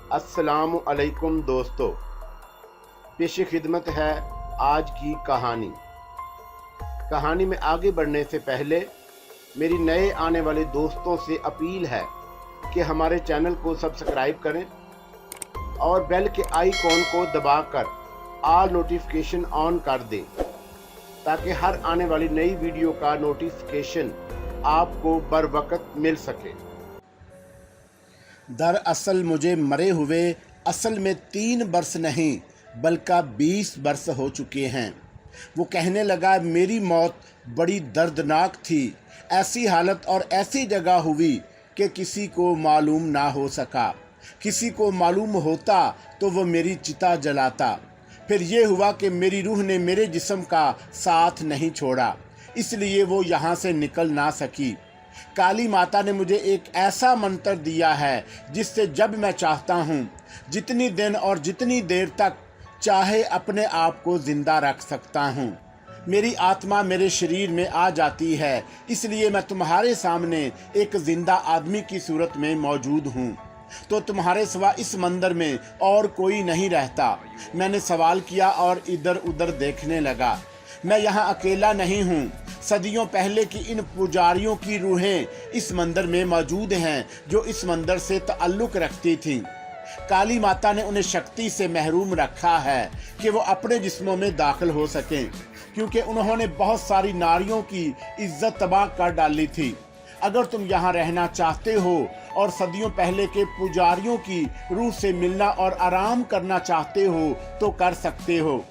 अस्सलाम अलैकुम दोस्तों, पेश खिदमत है आज की कहानी। कहानी में आगे बढ़ने से पहले मेरी नए आने वाले दोस्तों से अपील है कि हमारे चैनल को सब्सक्राइब करें और बेल के आइकॉन को दबाकर ऑल नोटिफिकेशन ऑन कर दें ताकि हर आने वाली नई वीडियो का नोटिफिकेशन आपको बर वक्त मिल सके। दरअसल मुझे मरे हुए असल में 3 बरस नहीं बल्कि 20 बरस हो चुके हैं। वो कहने लगा मेरी मौत बड़ी दर्दनाक थी। ऐसी हालत और ऐसी जगह हुई कि किसी को मालूम ना हो सका। किसी को मालूम होता तो वो मेरी चिता जलाता। फिर ये हुआ कि मेरी रूह ने मेरे जिस्म का साथ नहीं छोड़ा, इसलिए वो यहाँ से निकल ना सकी। काली माता ने मुझे एक ऐसा मंत्र दिया है जिससे जब मैं चाहता हूँ जितनी दिन और जितनी देर तक चाहे अपने आप को जिंदा रख सकता हूँ। मेरी आत्मा मेरे शरीर में आ जाती है, इसलिए मैं तुम्हारे सामने एक जिंदा आदमी की सूरत में मौजूद हूँ। तो तुम्हारे सिवा इस मंदिर में और कोई नहीं रहता। मैंने सवाल किया और इधर उधर देखने लगा। मैं यहाँ अकेला नहीं हूँ। सदियों पहले की इन पुजारियों की रूहें इस मंदिर में मौजूद हैं जो इस मंदिर से ताल्लुक़ रखती थीं। काली माता ने उन्हें शक्ति से महरूम रखा है कि वो अपने जिस्मों में दाखिल हो सकें, क्योंकि उन्होंने बहुत सारी नारियों की इज्जत तबाह कर डाली थी। अगर तुम यहाँ रहना चाहते हो और सदियों पहले के पुजारियों की रूह से मिलना और आराम करना चाहते हो तो कर सकते हो।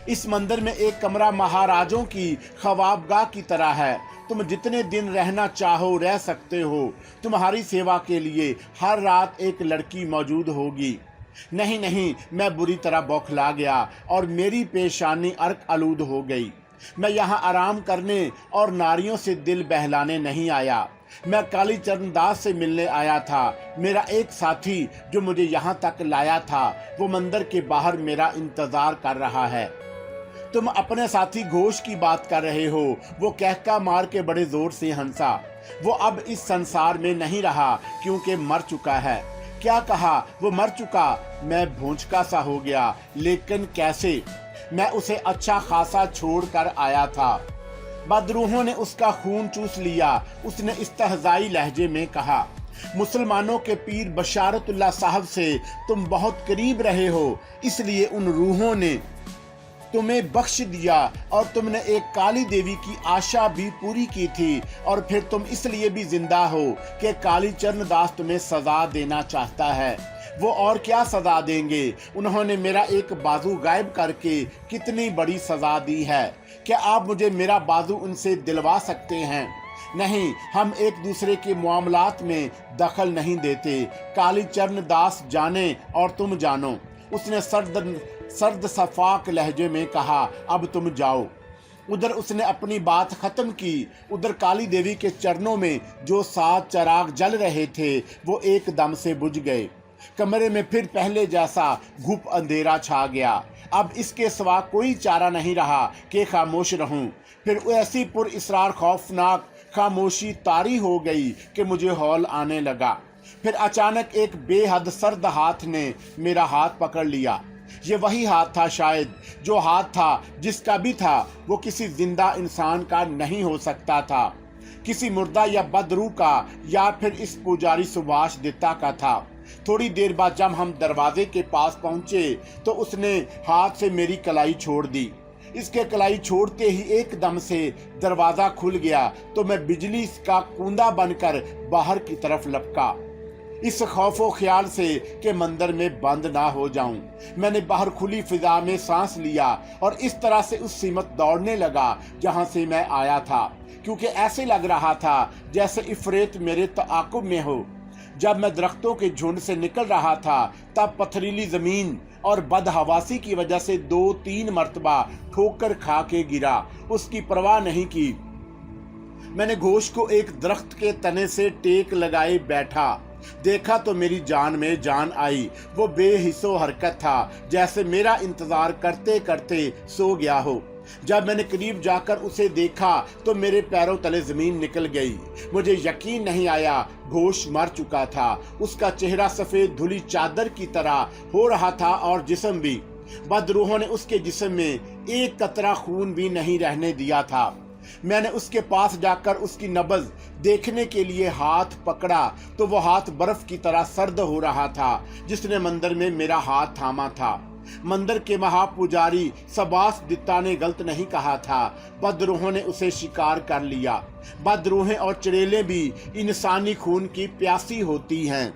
इस मंदिर में एक कमरा महाराजों की ख्वाबगाह की तरह है। तुम जितने दिन रहना चाहो रह सकते हो। तुम्हारी सेवा के लिए हर रात एक लड़की मौजूद होगी। नहीं, मैं बुरी तरह बौखला गया और मेरी पेशानी अर्क आलूद हो गई। मैं यहाँ आराम करने और नारियों से दिल बहलाने नहीं आया। मैं काली चरण दास से मिलने आया था। मेरा एक साथी जो मुझे यहाँ तक लाया था वो मंदिर के बाहर मेरा इंतजार कर रहा है। तुम अपने साथी घोष की बात कर रहे हो। वो कहका मार के बड़े जोर से हंसा। वो अब इस संसार में नहीं रहा क्योंकि मर चुका है। क्या कहा? वो मर चुका। मैं भोंचका सा हो गया, लेकिन कैसे? मैं उसे अच्छा खासा छोड़ कर आया था। बदरूहों ने उसका खून चूस लिया। उसने इस्तहजाई लहजे में कहा, मुसलमानों के पीर बशारतुल्लाह साहब से तुम बहुत करीब रहे हो, इसलिए उन रूहों ने तुम्हें बख्श दिया और तुमने एक काली देवी की आशा भी पूरी की थी। और फिर तुम इसलिए भी जिंदा हो कि काली चरण दास तुम्हें सजा देना चाहता है। वो और क्या सजा देंगे? उन्होंने मेरा एक बाजू गायब करके कितनी बड़ी सजा दी है। क्या आप मुझे मेरा बाजू उनसे दिलवा सकते हैं? नहीं, हम एक दूसरे के मामलात में दखल नहीं देते। काली चरण दास जाने और तुम जानो। उसने सर्द सफाक लहजे में कहा, अब तुम जाओ। उधर उसने अपनी बात खत्म की। उधर काली देवी के चरणों में जो 7 चिराग जल रहे थे वो एकदम से बुझ गए। कमरे में फिर पहले जैसा घुप अंधेरा छा गया। अब इसके सिवा कोई चारा नहीं रहा कि खामोश रहूं। फिर ऐसी पुरइसरार खौफनाक खामोशी तारी हो गई कि मुझे हौल आने लगा। फिर अचानक एक बेहद सर्द हाथ ने मेरा हाथ पकड़ लिया। ये वही हाथ था शायद जो हाथ था जिसका भी था वो किसी जिंदा इंसान का नहीं हो सकता था, किसी मुर्दा या बदरू का, या फिर इस पुजारी सुभाष दत्ता का था। थोड़ी देर बाद जब हम दरवाजे के पास पहुंचे तो उसने हाथ से मेरी कलाई छोड़ दी। इसके कलाई छोड़ते ही एकदम से दरवाजा खुल गया तो मैं बिजली का कूंदा बनकर बाहर की तरफ लपका, इस खौफो ख्याल से कि मंदिर में बंद ना हो जाऊं। मैंने बाहर खुली फिजा में सांस लिया और इस तरह से उस सीमत दौड़ने लगा जहां से मैं आया था, क्योंकि ऐसे लग रहा था जैसे इफरेत मेरे ताक़ुब में हो। जब मैं दरख्तों के झुंड से निकल रहा था तब पथरीली जमीन और बदहवासी की वजह से 2-3 मर्तबा ठोकर खा के गिरा। उसकी परवाह नहीं की। मैंने घोष को एक दरख्त के तने से टेक लगाए बैठा देखा तो मेरी जान में जान आई। वो बेहिस्सो हरकत था, जैसे मेरा इंतजार करते करते सो गया हो। जब मैंने करीब जाकर उसे देखा तो मेरे पैरों तले जमीन निकल गई। मुझे यकीन नहीं आया, घोष मर चुका था। उसका चेहरा सफेद धुली चादर की तरह हो रहा था और जिस्म भी। बदरूहों ने उसके जिस्म में एक कतरा खून भी नहीं रहने दिया था। मैंने उसके पास जाकर उसकी नब्ज देखने के लिए हाथ पकड़ा तो वो हाथ बर्फ की तरह सर्द हो रहा था जिसने मंदिर में मेरा हाथ थामा था। मंदिर के महापुजारी सबास दित्ता ने गलत नहीं कहा था, बदरूहों ने उसे शिकार कर लिया। बदरूहें और चुड़ैलें भी इंसानी खून की प्यासी होती हैं।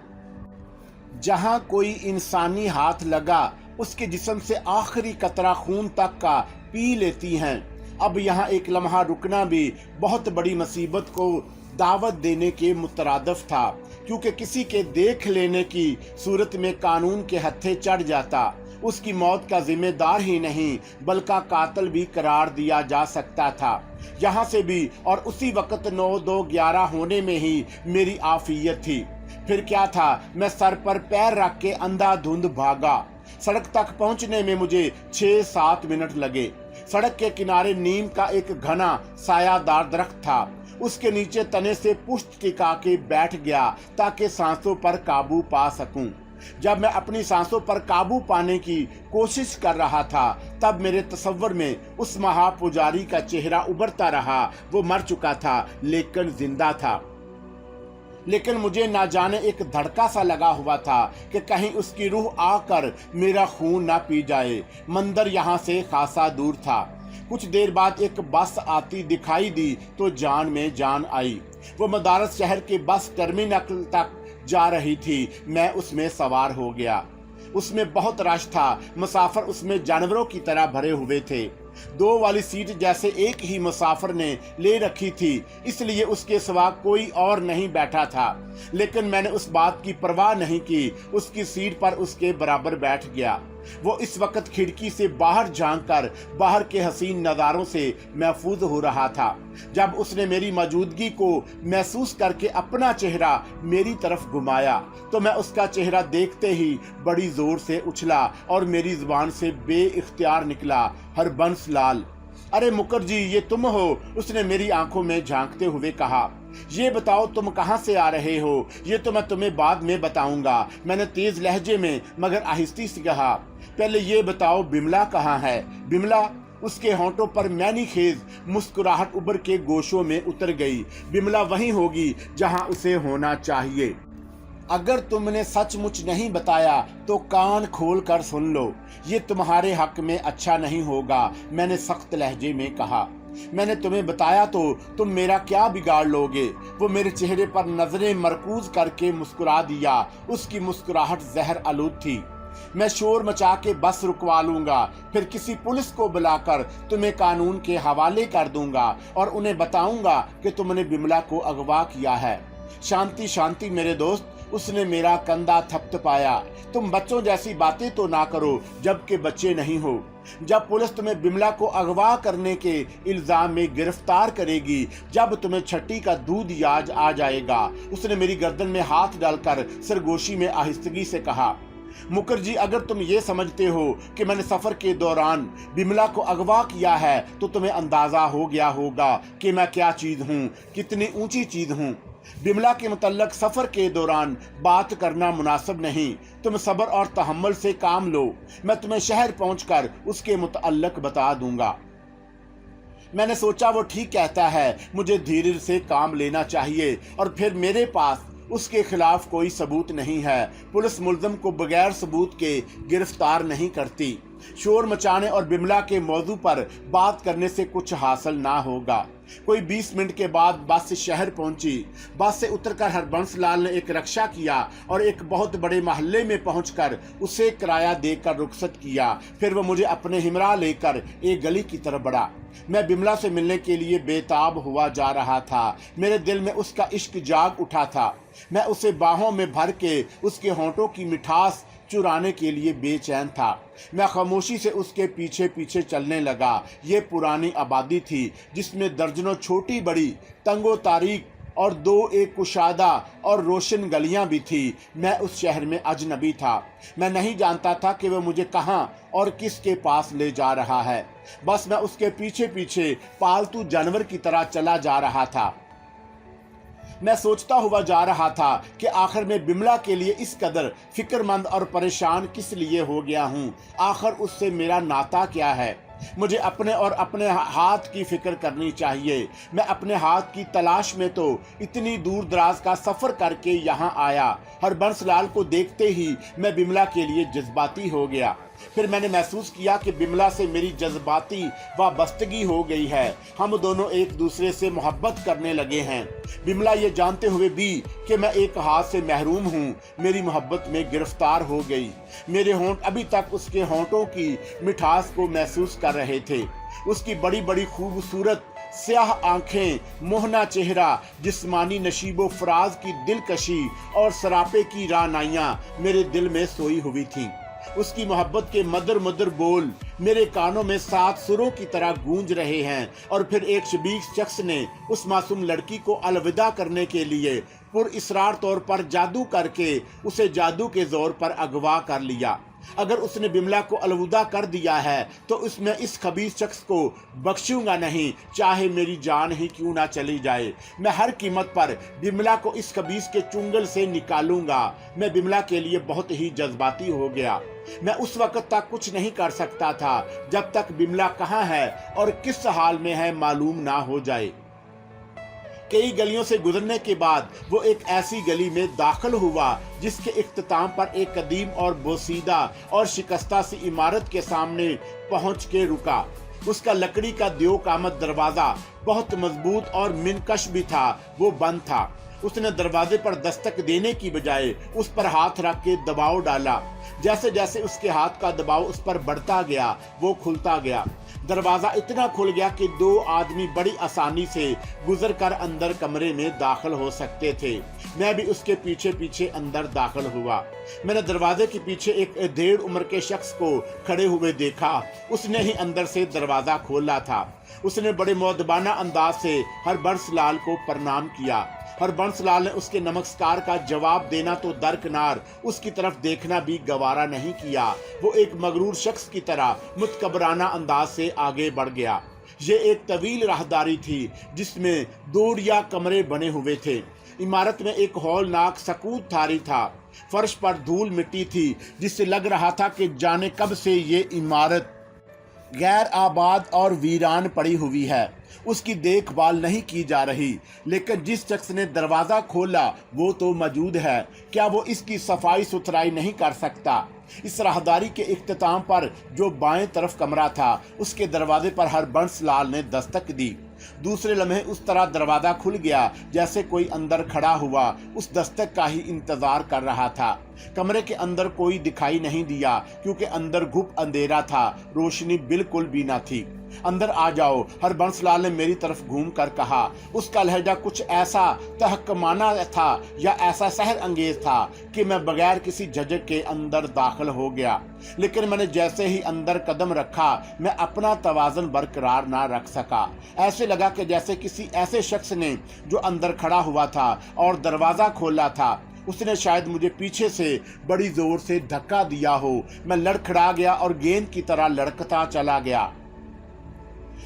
जहां कोई इंसानी हाथ लगा उसके जिस्म से आखिरी कतरा खून तक का पी लेती हैं। अब यहाँ एक लम्हा रुकना भी बहुत बड़ी मुसीबत को दावत देने के मुतरादिफ था, क्योंकि किसी के देख लेने की सूरत में कानून के हत्थे चढ़ जाता। उसकी मौत का जिम्मेदार ही नहीं बल्कि कातिल भी करार दिया जा सकता था। यहाँ से भी और उसी वक्त 9-2-11 होने में ही मेरी आफियत थी। फिर क्या था, मैं सर पर पैर रख के अंधाधुंध भागा। सड़क तक पहुंचने में मुझे 6-7 मिनट लगे। सड़क के किनारे नीम का एक घना सायादार दरख्त था। उसके नीचे तने से पुष्ट टिका के बैठ गया ताकि सांसों पर काबू पा सकूं। जब मैं अपनी सांसों पर काबू पाने की कोशिश कर रहा था तब मेरे तस्वर में उस महापुजारी का चेहरा उभरता रहा। वो मर चुका था लेकिन जिंदा था। लेकिन मुझे ना जाने एक धड़का सा लगा हुआ था कि कहीं उसकी रूह आकर मेरा खून ना पी जाए। मंदिर यहाँ से खासा दूर था। कुछ देर बाद एक बस आती दिखाई दी तो जान में जान आई। वो मदारस शहर के बस टर्मिनल तक जा रही थी। मैं उसमें सवार हो गया। उसमें बहुत रश था। मुसाफिर उसमें जानवरों की तरह भरे हुए थे। 2 वाली सीट जैसे एक ही मुसाफिर ने ले रखी थी, इसलिए उसके सिवा कोई और नहीं बैठा था। लेकिन मैंने उस बात की परवाह नहीं की, उसकी सीट पर उसके बराबर बैठ गया। वो इस वक्त खिड़की से बाहर झांककर बाहर के हसीन नज़ारों से महफूज हो रहा था। जब उसने मेरी मौजूदगी को महसूस करके अपना चेहरा मेरी तरफ घुमाया तो मैं उसका चेहरा देखते ही बड़ी जोर से उछला और मेरी जुबान से बेइख्तियार निकला, हरबंस लाल। अरे मुखर्जी, ये तुम हो? उसने मेरी आंखों में झांकते हुए कहा। ये बताओ तुम कहाँ से आ रहे हो? ये तो मैं तुम्हें बाद में बताऊंगा, मैंने तेज लहजे में मगर आहिस्ती से कहा। पहले ये बताओ बिमला कहाँ है? बिमला? उसके होंठों पर मैनी खेज मुस्कुराहट उभर के गोशों में उतर गई। बिमला वहीं होगी जहां उसे होना चाहिए। अगर तुमने सचमुच नहीं बताया तो कान खोल कर सुन लो, ये तुम्हारे हक में अच्छा नहीं होगा, मैंने सख्त लहजे में कहा। मैंने तुम्हें बताया तो तुम मेरा क्या बिगाड़ लोगे? वो मेरे चेहरे पर नजरें मरकूज करके मुस्कुरा दिया। उसकी मुस्कुराहट जहर आलूद थी। मैं शोर मचा के बस रुकवा लूंगा, फिर किसी पुलिस को बुलाकर तुम्हें कानून के हवाले कर दूंगा और उन्हें बताऊंगा कि तुमने बिमला को अगवा किया है। शांति शांति मेरे दोस्त, उसने मेरा कंधा थपथपाया। तुम बच्चों जैसी बातें तो ना करो जबकि बच्चे नहीं हो। जब पुलिस तुम्हें बिमला को अगवा करने के इल्जाम में गिरफ्तार करेगी, जब तुम्हें छठी का दूध याद आ जाएगा। उसने मेरी गर्दन में हाथ डालकर सरगोशी में आहिस्तगी से कहा। मुखर्जी, अगर तुम ये समझते हो कि मैंने सफर के दौरान बिमला को अगवा किया है तो तुम्हें अंदाजा हो गया होगा कि मैं क्या चीज हूँ, कितनी ऊंची चीज हूँ। बिमला के मुतल्लक सफर के दौरान बात करना मुनासिब नहीं। तुम सब्र और तहम्मुल से काम लो, मैं तुम्हें शहर पहुंचकर उसके मुतल्लक बता दूंगा। मैंने सोचा वो ठीक कहता है, मुझे धीरे से काम लेना चाहिए और फिर मेरे पास उसके खिलाफ कोई सबूत नहीं है। पुलिस मुल्ज़िम को बगैर सबूत के गिरफ्तार नहीं करती। शोर मचाने और बिमला के मौजू पर बात करने से कुछ हासिल ना होगा। कोई 20 मिनट के बाद बस शहर पहुंची। बस से उतरकर हरबंस लाल ने एक रक्षा किया और एक बहुत बड़े मोहल्ले में पहुंचकर उसे किराया देकर रुखसत किया। फिर वो मुझे अपने हिमराह लेकर एक गली की तरफ बढ़ा। मैं बिमला से मिलने के लिए बेताब हुआ जा रहा था। मेरे दिल में उसका इश्क जाग उठा था। मैं उसे बाहों में भर के उसके होंठों की मिठास चुराने के लिए बेचैन था। मैं खामोशी से उसके पीछे पीछे चलने लगा। ये पुरानी आबादी थी जिसमें दर्जनों छोटी बड़ी तंगो तारीख اور 2 ایک کشادہ اور روشن گلیاں بھی تھی۔ میں اس شہر میں اجنبی تھا۔ میں نہیں جانتا تھا کہ وہ مجھے کہاں اور کس کے پاس لے جا رہا ہے۔ بس میں اس کے پیچھے پیچھے پالتو جانور کی طرح چلا جا رہا تھا۔ میں سوچتا ہوا جا رہا تھا کہ آخر میں بملا کے لیے اس قدر فکر مند اور پریشان کس لیے ہو گیا ہوں۔ آخر اس سے میرا ناطہ کیا ہے؟ مجھے اپنے اور اپنے ہاتھ کی فکر کرنی چاہیے۔ میں اپنے ہاتھ کی تلاش میں تو اتنی دور دراز کا سفر کر کے یہاں آیا۔ ہربنس لال کو دیکھتے ہی میں بملا کے لیے جذباتی ہو گیا۔ پھر میں نے محسوس کیا کہ بملا سے میری جذباتی وابستگی ہو گئی ہے۔ ہم دونوں ایک دوسرے سے محبت کرنے لگے ہیں۔ بملا یہ جانتے ہوئے بھی کہ میں ایک ہاتھ سے محروم ہوں، میری محبت میں گرفتار ہو گئی۔ میرے ہونٹ ابھی تک اس کے ہونٹوں کی مٹھاس کو محسوس کر رہے تھے۔ اس کی بڑی بڑی خوبصورت سیاہ آنکھیں، موہنا چہرہ، جسمانی نشیب و فراز کی دلکشی اور سراپے کی رعنائیاں میرے دل میں سوئی ہوئی تھیں۔ اس کی محبت کے مدر مدر بول میرے کانوں میں 7 سروں کی طرح گونج رہے ہیں۔ اور پھر ایک شبیخ شخص نے اس معصوم لڑکی کو الوداع کرنے کے لیے پر اصرار طور پر جادو کر کے اسے جادو کے زور پر اغوا کر لیا۔ اگر اس نے بملا کو الوداع کر دیا ہے تو میں اس خبیث شخص کو بخشوں گا نہیں، چاہے میری جان ہی کیوں نہ چلی جائے۔ میں ہر قیمت پر بملا کو اس خبیث کے چنگل سے نکالوں گا۔ میں بملا کے لیے بہت ہی جذباتی ہو گیا۔ میں اس وقت تک کچھ نہیں کر سکتا تھا جب تک بملا کہاں ہے اور کس حال میں ہے معلوم نہ ہو جائے۔ کئی گلیوں سے گزرنے کے بعد وہ ایک ایسی گلی میں داخل ہوا جس کے اختتام پر ایک قدیم اور بوسیدہ اور شکستہ سی عمارت کے سامنے پہنچ کے رکا۔ اس کا لکڑی کا دیو کامت دروازہ بہت مضبوط اور منکش بھی تھا، وہ بند تھا۔ اس نے دروازے پر دستک دینے کی بجائے اس پر ہاتھ رکھ کے دباؤ ڈالا۔ جیسے جیسے اس کے ہاتھ کا دباؤ اس پر بڑھتا گیا وہ کھلتا گیا۔ دروازہ اتنا کھل گیا کہ 2 آدمی بڑی آسانی سے گزر کر اندر کمرے میں داخل ہو سکتے تھے۔ میں بھی اس کے پیچھے پیچھے اندر داخل ہوا۔ میں نے دروازے کے پیچھے ایک 1.5 عمر کے شخص کو کھڑے ہوئے دیکھا۔ اس نے ہی اندر سے دروازہ کھولا تھا۔ اس نے بڑے مؤدبانہ انداز سے ہربنس لال کو پرنام کیا۔ ہربنس لال نے اس کے نمسکار کا جواب دینا تو درکنار، اس کی طرف دیکھنا بھی گوارا نہیں کیا۔ وہ ایک مغرور شخص کی طرح متکبرانہ انداز سے آگے بڑھ گیا۔ یہ ایک طویل راہداری تھی جس میں دوریا کمرے بنے ہوئے تھے۔ عمارت میں ایک ہولناک سکوت طاری تھا۔ فرش پر دھول مٹی تھی جس سے لگ رہا تھا کہ جانے کب سے یہ عمارت غیر آباد اور ویران پڑی ہوئی ہے، اس کی دیکھ بھال نہیں کی جا رہی۔ لیکن جس شخص نے دروازہ کھولا وہ تو موجود ہے، کیا وہ اس کی صفائی ستھرائی نہیں کر سکتا؟ اس راہداری کے اختتام پر جو بائیں طرف کمرہ تھا اس کے دروازے پر ہربنس لال نے دستک دی۔ دوسرے لمحے اس طرح دروازہ کھل گیا جیسے کوئی اندر کھڑا ہوا اس دستک کا ہی انتظار کر رہا تھا۔ کمرے کے اندر کوئی دکھائی نہیں دیا کیونکہ اندر گھپ اندھیرا تھا، روشنی بالکل بھی نہ تھی۔ اندر آ جاؤ، ہربنس لال نے میری طرف گھوم کر کہا۔ اس کا لہجہ کچھ ایسا تحقمانہ تھا یا ایسا سحر انگیز تھا کہ میں بغیر کسی جھجک کے اندر داخل ہو گیا۔ لیکن میں نے جیسے ہی اندر قدم رکھا میں اپنا توازن برقرار نہ رکھ سکا۔ ایسے لگا کہ جیسے کسی ایسے شخص نے جو اندر کھڑا ہوا تھا اور دروازہ کھولا تھا، اس نے شاید مجھے پیچھے سے بڑی زور سے دھکا دیا ہو۔ میں لڑکھڑا گیا اور گیند کی طرح لڑکتا چلا گیا۔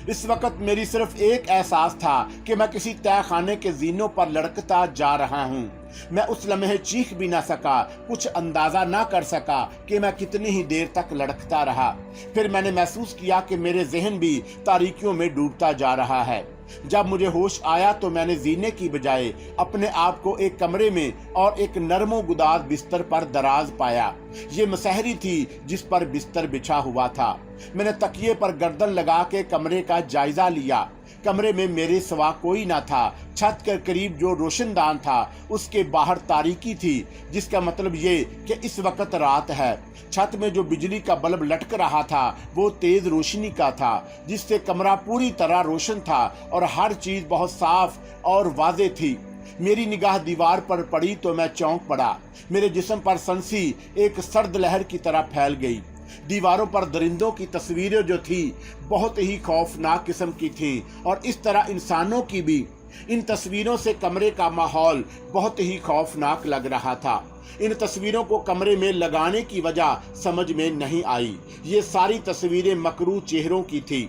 اس وقت میری صرف ایک احساس تھا کہ میں کسی تہہ خانے کے زینوں پر لڑکتا جا رہا ہوں۔ میں اس لمحے چیخ بھی نہ سکا، کچھ اندازہ نہ کر سکا کہ میں کتنی ہی دیر تک لڑکتا رہا۔ پھر میں نے محسوس کیا کہ میرے ذہن بھی تاریکیوں میں ڈوبتا جا رہا ہے۔ جب مجھے ہوش آیا تو میں نے زینے کی بجائے اپنے آپ کو ایک کمرے میں اور ایک نرم و گداز بستر پر دراز پایا۔ یہ مسحری تھی جس پر بستر بچھا ہوا تھا۔ میں نے تکیے پر گردن لگا کے کمرے کا جائزہ لیا۔ کمرے میں میرے سوا کوئی نہ تھا۔ چھت کے قریب جو روشن دان تھا اس کے باہر تاریکی تھی، جس کا مطلب یہ کہ اس وقت رات ہے۔ چھت میں جو بجلی کا بلب لٹک رہا تھا وہ تیز روشنی کا تھا، جس سے کمرہ پوری طرح روشن تھا اور ہر چیز بہت صاف اور واضح تھی۔ میری نگاہ دیوار پر پڑی تو میں چونک پڑا۔ میرے جسم پر سنسی ایک سرد لہر کی طرح پھیل گئی۔ دیواروں پر درندوں کی تصویریں جو تھی بہت ہی خوفناک قسم کی تھیں اور اس طرح انسانوں کی بھی इन तस्वीरों से कमरे का माहौल बहुत ही खौफनाक लग रहा था। इन तस्वीरों को कमरे में लगाने की वजह समझ में नहीं आई। ये सारी तस्वीरें मकरूह चेहरों की थी।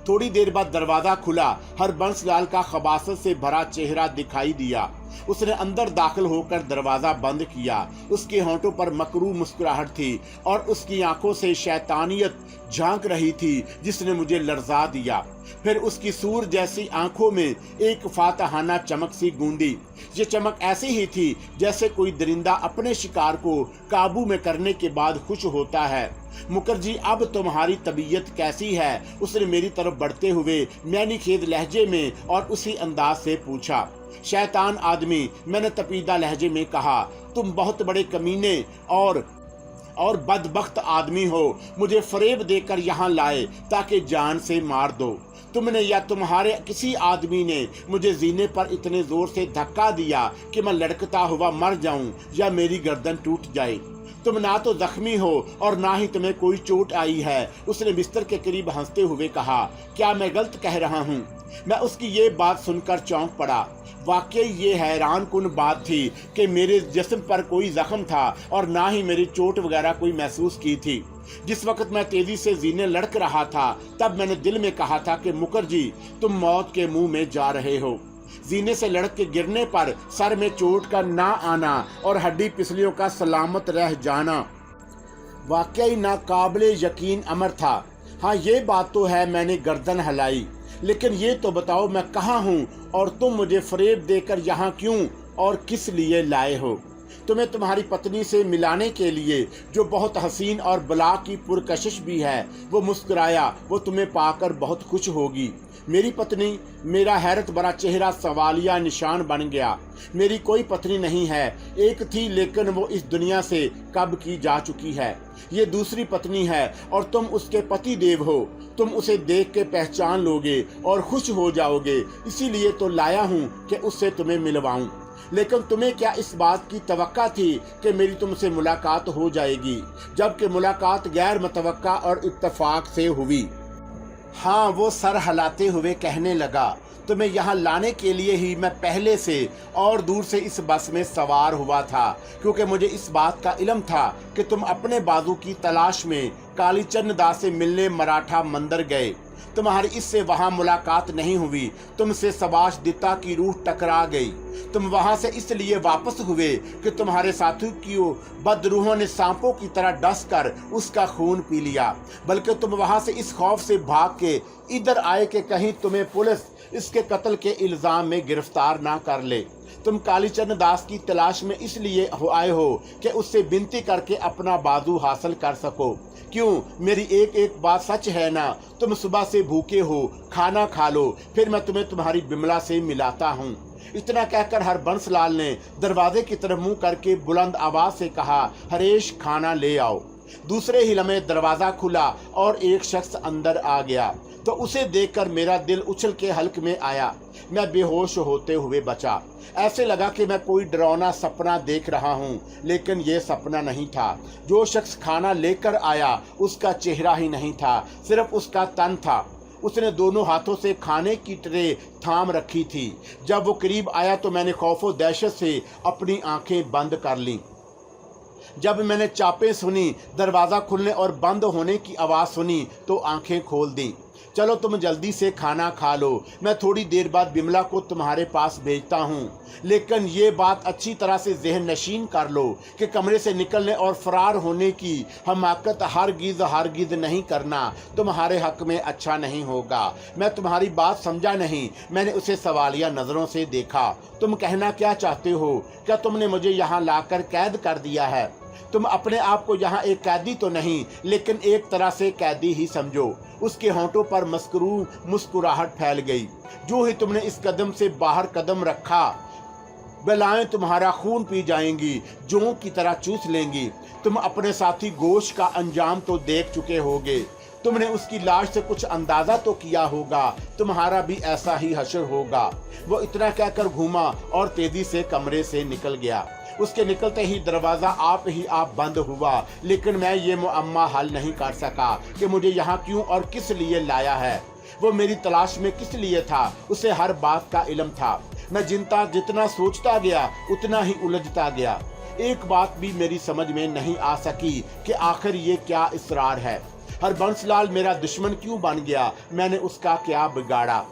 थोड़ी देर बाद दरवाजा खुला। हरबंस लाल का खबासत से भरा चेहरा दिखाई दिया। उसने अंदर दाखिल होकर दरवाजा बंद किया। उसके होंठों पर मकरूह मुस्कुराहट थी और उसकी आंखों से शैतानियत झांक रही थी जिसने मुझे लर्जा दिया। फिर उसकी सूर जैसी आंखों में एक फातहाना चमक सी गूंदी। ये चमक ऐसी ही थी जैसे कोई दरिंदा अपने शिकार को काबू में करने के बाद खुश होता है। मुखर्जी, अब तुम्हारी तबीयत कैसी है? उसने मेरी तरफ बढ़ते हुए मैनीखेद लहजे में और उसी अंदाज से पूछा। शैतान आदमी, मैंने तपीदा लहजे में कहा, तुम बहुत बड़े कमीने और बदबख्त आदमी हो। मुझे फरेब देकर यहाँ लाए ताकि जान से मार दो। तुमने या तुम्हारे किसी आदमी ने मुझे जीने पर इतने जोर से धक्का दिया कि मैं लड़कता हुआ मर जाऊं या मेरी गर्दन टूट जाए। तुम ना तो जख्मी हो और ना ही तुम्हें कोई चोट आई है। उसने बिस्तर के करीब हंसते हुए कहा। क्या मैं गलत कह रहा हूँ? मैं उसकी ये बात सुनकर चौंक पड़ा। वाकई ये हैरान कुन बात थी कि मेरे जिस्म पर कोई जख्म था और ना ही मेरी चोट वगैरह कोई महसूस की थी। जिस वक्त मैं तेजी से जीने लड़क रहा था तब मैंने दिल में कहा था कि मुखर्जी, तुम मौत के मुंह में जा रहे हो। जीने से लड़क के गिरने पर सर में चोट का ना आना और हड्डी पिसलियों का सलामत रह जाना वाकई नाकाबिले यकीन अमर था। हाँ, ये बात तो है, मैंने गर्दन हिलाई, लेकिन ये तो बताओ मैं कहाँ हूँ और तुम मुझे फरेब देकर यहाँ क्यों और किस लिए लाए हो? तुम्हें तुम्हारी पत्नी से मिलाने के लिए, जो बहुत हसीन और बला की पुरकशिश भी है। वो मुस्कुराया। वो तुम्हें पाकर बहुत खुश होगी। मेरी पत्नी? मेरा हैरत भरा चेहरा सवालिया निशान बन गया। मेरी कोई पत्नी नहीं है। एक थी, लेकिन वो इस दुनिया से कब की जा चुकी है। ये दूसरी पत्नी है और तुम उसके पति देव हो। तुम उसे देख के पहचान लोगे और खुश हो जाओगे। इसीलिए तो लाया हूँ कि उससे तुम्हें मिलवाऊं। लेकिन तुम्हें क्या इस बात की तवक्का थी कि मेरी तुमसे मुलाकात हो जाएगी, जबकि मुलाकात गैर मुतवक्का और इत्तेफाक से हुई? हाँ, वो सर हिलाते हुए कहने लगा। तुम्हें यहाँ लाने के लिए ही मैं पहले से और दूर से इस बस में सवार हुआ था, क्योंकि मुझे इस बात का इल्म था कि तुम अपने बाजू की तलाश में कालीचरण दास से मिलने मराठा मंदिर गए। तुम्हारी इससे वहां मुलाकात नहीं हुई। तुमसे सबाश दिता की रूह टकरा गई। तुम वहां से इसलिए वापस हुए कि तुम्हारे साथियों की बदरूहों ने सांपों की तरह डस कर उसका खून पी लिया। बल्कि तुम वहां से इस खौफ से भाग के इधर आए कि कहीं तुम्हें पुलिस इसके कत्ल के इल्जाम में गिरफ्तार ना कर ले। तुम कालीचरण दास की तलाश में इसलिए आए हो कि उससे विनती करके अपना बाजू हासिल कर सको। क्यों? मेरी एक एक बात सच है ना? तुम सुबह से भूखे हो, खाना खा लो, फिर मैं तुम्हें तुम्हारी बिमला से मिलाता हूँ। इतना कहकर हरबंस लाल ने दरवाजे की तरफ मुंह करके बुलंद आवाज से कहा, हरेश, खाना ले आओ। दूसरे ही लम्हे दरवाजा खुला और एक शख्स अंदर आ गया तो उसे देखकर मेरा दिल उछल के हल्क में आया। मैं बेहोश होते हुए बचा। ऐसे लगा कि मैं कोई डरावना सपना देख रहा हूँ, लेकिन ये सपना नहीं था। जो शख्स खाना लेकर आया उसका चेहरा ही नहीं था, सिर्फ उसका तन था। उसने दोनों हाथों से खाने की ट्रे थाम रखी थी। जब वो करीब आया तो मैंने खौफो दहशत से अपनी आंखें बंद कर लीं। जब मैंने चापें सुनी, दरवाज़ा खुलने और बंद होने की आवाज़ सुनी तो आंखें खोल दी। चलो तुम जल्दी से खाना खा लो, मैं थोड़ी देर बाद बिमला को तुम्हारे पास भेजता हूँ। लेकिन ये बात अच्छी तरह से ज़हन नशीन कर लो कि कमरे से निकलने और फरार होने की हमाकत हरगिज़ नहीं करना। तुम्हारे हक में अच्छा नहीं होगा। मैं तुम्हारी बात समझा नहीं। मैंने उसे सवालिया नज़रों से देखा। तुम कहना क्या चाहते हो? क्या तुमने मुझे यहाँ लाकर कैद कर दिया है? तुम अपने आप को यहाँ एक कैदी तो नहीं, लेकिन एक तरह से कैदी ही समझो। उसके होंठों पर मुस्कुराहट फैल गई। जो ही तुमने इस कदम से बाहर कदम रखा, बलाएं तुम्हारा खून पी जाएंगी, जों की तरह चूस लेंगी। तुम अपने साथी गोश का अंजाम तो देख चुके होगे। तुमने उसकी लाश से कुछ अंदाजा तो किया होगा। तुम्हारा भी ऐसा ही हश्र होगा। वो इतना कहकर घूमा और तेजी से कमरे से निकल गया। उसके निकलते ही दरवाज़ा आप बंद हुआ। लेकिन मैं ये मुअम्मा हल नहीं कर सका कि मुझे यहाँ क्यों और किस लिए लाया है। وہ میری تلاش میں کس لیے تھا، اسے ہر بات کا علم تھا۔ میں جتنا سوچتا گیا اتنا ہی الجھتا گیا۔ ایک بات بھی میری سمجھ میں نہیں آ سکی کہ آخر یہ کیا اصرار ہے۔ ہربنس لال میرا دشمن کیوں بن گیا؟ میں نے اس کا کیا بگاڑا؟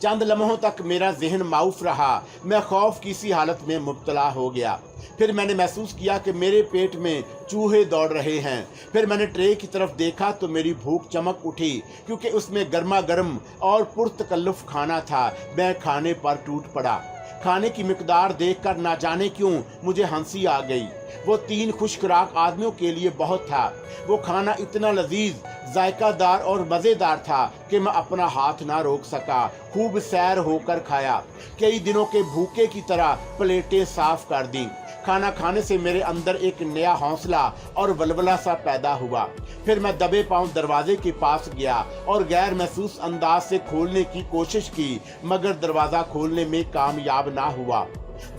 چند لمحوں تک میرا ذہن معوف رہا۔ میں خوف کی سی حالت میں مبتلا ہو گیا۔ پھر میں نے محسوس کیا کہ میرے پیٹ میں چوہے دوڑ رہے ہیں۔ پھر میں نے ٹرے کی طرف دیکھا تو میری بھوک چمک اٹھی، کیونکہ اس میں گرما گرم اور پرتکلف کھانا تھا۔ میں کھانے پر ٹوٹ پڑا۔ کھانے کی مقدار دیکھ کر نہ جانے کیوں مجھے ہنسی آ گئی۔ وہ 3 خوش خوراک آدمیوں کے لیے بہت تھا۔ وہ کھانا اتنا لذیذ، ذائقہ دار اور مزیدار تھا کہ میں اپنا ہاتھ نہ روک سکا۔ خوب سیر ہو کر کھایا۔ کئی دنوں کے بھوکے کی طرح پلیٹیں صاف کر دیں۔ کھانا کھانے سے میرے اندر ایک نیا حوصلہ اور ولولہ سا پیدا ہوا۔ پھر میں دبے پاؤں دروازے کے پاس گیا اور غیر محسوس انداز سے کھولنے کی کوشش کی، مگر دروازہ کھولنے میں کامیاب نہ ہوا۔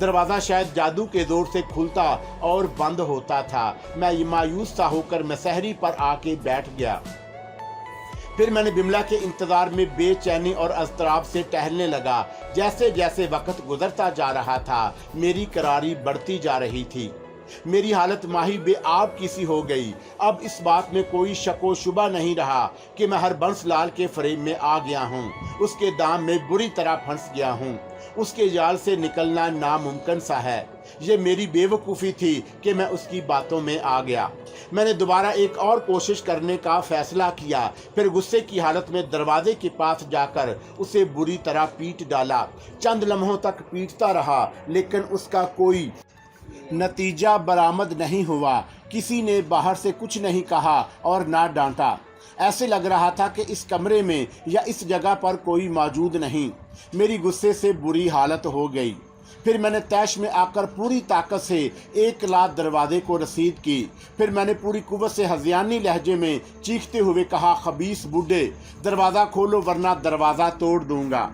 دروازہ شاید جادو کے زور سے کھلتا اور بند ہوتا تھا۔ میں مایوس سا ہو کر مسحری پر آ کے بیٹھ گیا۔ پھر میں نے بملا کے انتظار میں بے چینی اور اضطراب سے ٹہلنے لگا۔ جیسے جیسے وقت گزرتا جا رہا تھا میری کراری بڑھتی جا رہی تھی۔ میری حالت ماہی بے آب کی سی ہو گئی۔ اب اس بات میں کوئی شک و شبہ نہیں رہا کہ میں ہربنس لال کے فریب میں آ گیا ہوں، اس کے دام میں بری طرح پھنس گیا ہوں۔ اس کے جال سے نکلنا ناممکن سا ہے۔ یہ میری بے وقوفی تھی کہ میں اس کی باتوں میں آ گیا۔ میں نے دوبارہ ایک اور کوشش کرنے کا فیصلہ کیا۔ پھر غصے کی حالت میں دروازے کے پاس جا کر اسے بری طرح پیٹ ڈالا۔ چند لمحوں تک پیٹتا رہا، لیکن اس کا کوئی نتیجہ برآمد نہیں ہوا۔ کسی نے باہر سے کچھ نہیں کہا اور نہ ڈانٹا۔ ایسے لگ رہا تھا کہ اس کمرے میں یا اس جگہ پر کوئی موجود نہیں۔ میری غصے سے بری حالت ہو گئی۔ پھر میں نے طیش میں آ کر پوری طاقت سے 1 لات دروازے کو رسید کی۔ پھر میں نے پوری قوت سے ہذیانی لہجے میں چیختے ہوئے کہا، خبیث بڈھے، دروازہ کھولو ورنہ دروازہ توڑ دوں گا۔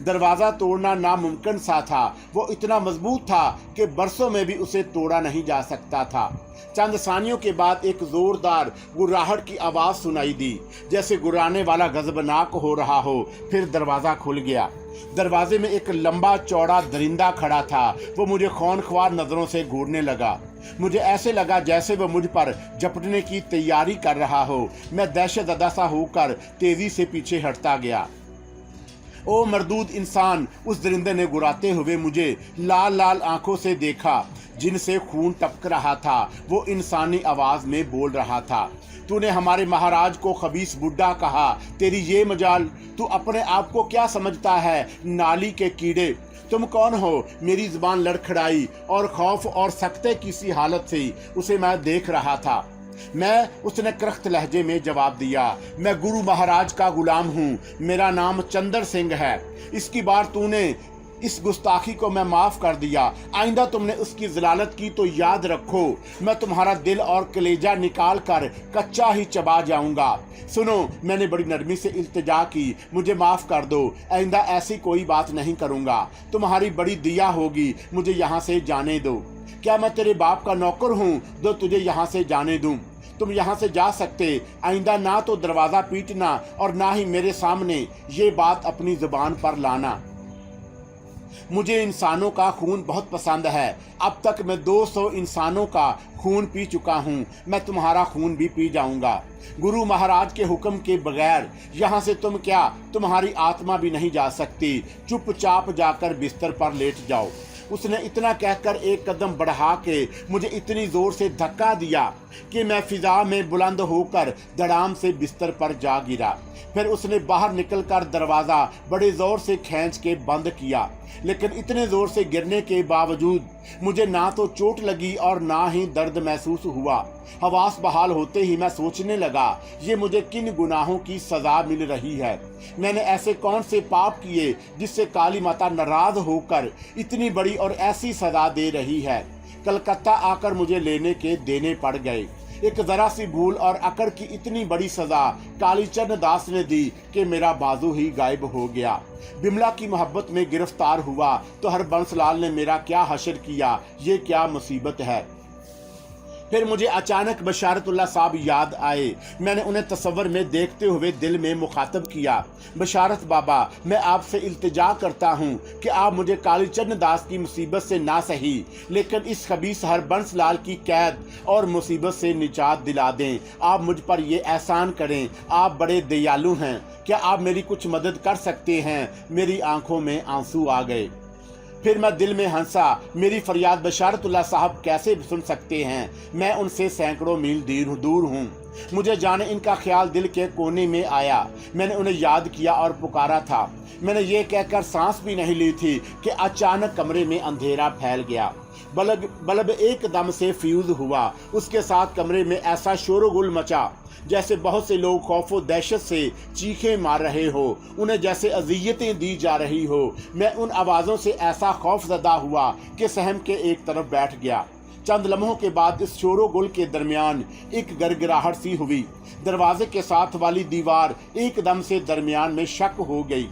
دروازہ توڑنا ناممکن سا تھا۔ وہ اتنا مضبوط تھا کہ برسوں میں بھی اسے توڑا نہیں جا سکتا تھا۔ چند ثانیوں کے بعد ایک زوردار گراہٹ کی آواز سنائی دی، جیسے گرانے والا غضبناک ہو رہا ہو۔ پھر دروازہ کھل گیا۔ دروازے میں ایک لمبا چوڑا درندہ کھڑا تھا۔ وہ مجھے خونخوار نظروں سے گھورنے لگا۔ مجھے ایسے لگا جیسے وہ مجھ پر جھپٹنے کی تیاری کر رہا ہو۔ میں دہشت زدہ سا ہو کر تیزی سے پیچھے ہٹتا گیا۔ او مردود انسان! اس درندے نے گراتے ہوئے مجھے لال لال آنکھوں سے دیکھا جن سے خون ٹپک رہا تھا۔ وہ انسانی آواز میں بول رہا تھا، تو نے ہمارے مہاراج کو خبیث بڈھا کہا، تیری یہ مجال! تو اپنے آپ کو کیا سمجھتا ہے، نالی کے کیڑے؟ تم کون ہو؟ میری زبان لڑکھڑائی اور خوف اور سکتے کی سی حالت سے اسے میں دیکھ رہا تھا۔ اس نے کرخت لہجے میں جواب دیا، میں گرو مہاراج کا غلام ہوں، میرا نام چندر سنگھ ہے۔ اس کی بار تو نے اس گستاخی کو میں معاف کر دیا۔ آئندہ تم نے اس کی ضلالت کی تو یاد رکھو، میں تمہارا دل اور کلیجہ نکال کر کچا ہی چبا جاؤں گا۔ سنو، میں نے بڑی نرمی سے التجا کی، مجھے معاف کر دو، آئندہ ایسی کوئی بات نہیں کروں گا۔ تمہاری بڑی دیا ہوگی، مجھے یہاں سے جانے دو۔ کیا میں تیرے باپ کا نوکر ہوں جو تجھے یہاں سے جانے دوں؟ تم یہاں سے جا سکتے۔ آئندہ نہ تو دروازہ پیٹنا اور نہ ہی میرے سامنے یہ بات اپنی زبان پر لانا۔ مجھے انسانوں کا خون بہت پسند ہے۔ اب تک میں 200 انسانوں کا خون پی چکا ہوں، میں تمہارا خون بھی پی جاؤں گا۔ گرو مہاراج کے حکم کے بغیر یہاں سے تم کیا، تمہاری آتما بھی نہیں جا سکتی۔ چپ چاپ جا کر بستر پر لیٹ جاؤ۔ اس نے اتنا کہہ کر ایک قدم بڑھا کے مجھے اتنی زور سے دھکا دیا کہ میں فضا میں بلند ہو کر دھڑام سے بستر پر جا گرا۔ پھر اس نے باہر نکل کر دروازہ بڑے زور سے کھینچ کے بند کیا، لیکن اتنے زور سے گرنے کے باوجود مجھے نہ تو چوٹ لگی اور نہ ہی درد محسوس ہوا۔ حواس بحال ہوتے ہی میں سوچنے لگا، یہ مجھے کن گناہوں کی سزا مل رہی ہے؟ میں نے ایسے کون سے پاپ کیے جس سے کالی ماتا ناراض ہو کر اتنی بڑی اور ایسی سزا دے رہی ہے؟ کلکتہ آ کر مجھے لینے کے دینے پڑ گئے۔ ایک ذرا سی بھول اور اکڑ کی اتنی بڑی سزا کالی چرن داس نے دی کہ میرا بازو ہی غائب ہو گیا۔ بملا کی محبت میں گرفتار ہوا تو ہربنس لال نے میرا کیا حشر کیا، یہ کیا مصیبت ہے۔ फिर मुझे अचानक बशारतुल्लाह साहब याद आए। मैंने उन्हें तस्वर में देखते हुए दिल में मुखातब किया, बशारत बाबा, मैं आपसे इल्तिजा करता हूँ कि आप मुझे कालीचरण दास की मुसीबत से ना सही लेकिन इस खबीस हरबंस लाल की कैद और मुसीबत से निजात दिला दें। आप मुझ पर ये एहसान करें, आप बड़े दयालु हैं, क्या आप मेरी कुछ मदद कर सकते हैं? मेरी आंखों में आंसू आ गए। फिर मैं दिल में हंसा, मेरी फरियाद बशारतुल्लाह साहब कैसे सुन सकते हैं? मैं उनसे सैकड़ों मील दूर हूँ। मुझे जाने इनका ख्याल दिल के कोने में आया। मैंने उन्हें याद किया और पुकारा था। मैंने ये कहकर सांस भी नहीं ली थी कि अचानक कमरे में अंधेरा फैल गया। बल्ब एकदम से फ्यूज हुआ। उसके साथ कमरे में ऐसा शोरगुल मचा जैसे बहुत से लोग खौफो दहशत से चीखें मार रहे हो, उन्हें जैसे अजियतें दी जा रही हो। मैं उन आवाज़ों से ऐसा खौफजदा हुआ कि सहम के एक तरफ बैठ गया। चंद लम्हों के बाद इस शोरगुल के दरमियान एक गड़गड़ाहट सी हुई। दरवाजे के साथ वाली दीवार एकदम से दरमियान में शक हो गई।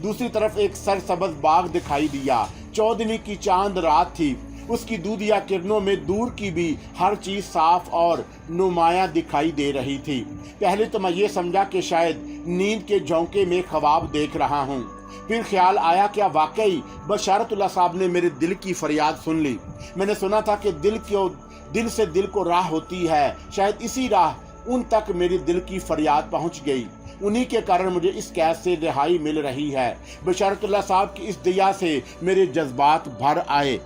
दूसरी तरफ एक सरसब्ज बाग दिखाई दिया। चौदहवीं की चांद रात थी। उसकी दूधिया किरणों में दूर की भी हर चीज साफ और नुमाया दिखाई दे रही थी। पहले तो मैं ये समझा कि शायद नींद के झोंके में ख्वाब देख रहा हूँ। फिर ख्याल आया क्या वाकई बशारतुल्लाह साहब ने मेरे दिल की फरियाद सुन ली। मैंने सुना था कि दिल से दिल को राह होती है, शायद इसी राह उन तक मेरे दिल की फरियाद पहुँच गई। उन्हीं के कारण मुझे इस कैद से रिहाई मिल रही है। बशारतुल्लाह साहब की इस दया से मेरे जज्बात भर आए।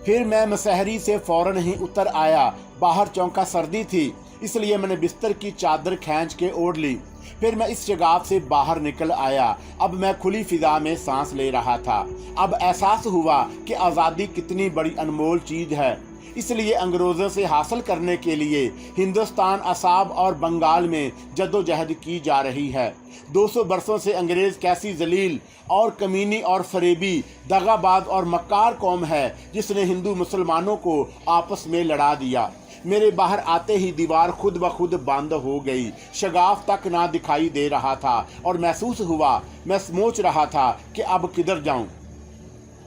फिर मैं मसहरी से फौरन ही उतर आया। बाहर चौंका सर्दी थी, इसलिए मैंने बिस्तर की चादर खींच के ओढ़ ली। फिर मैं इस जगह से बाहर निकल आया। अब मैं खुली फिजा में सांस ले रहा था। अब एहसास हुआ कि आज़ादी कितनी बड़ी अनमोल चीज है। इसलिए अंग्रेज़ों से हासिल करने के लिए हिंदुस्तान, असाब और बंगाल में जद्दोजहद की जा रही है। 200 बरसों से अंग्रेज़ कैसी जलील और कमीनी और फरेबी, दगाबाज और मक्कार कौम है जिसने हिंदू मुसलमानों को आपस में लड़ा दिया। मेरे बाहर आते ही दीवार खुद ब खुद बंद हो गई। शगाफ तक ना दिखाई दे रहा था और महसूस हुआ, मैं सोच रहा था कि अब किधर जाऊं,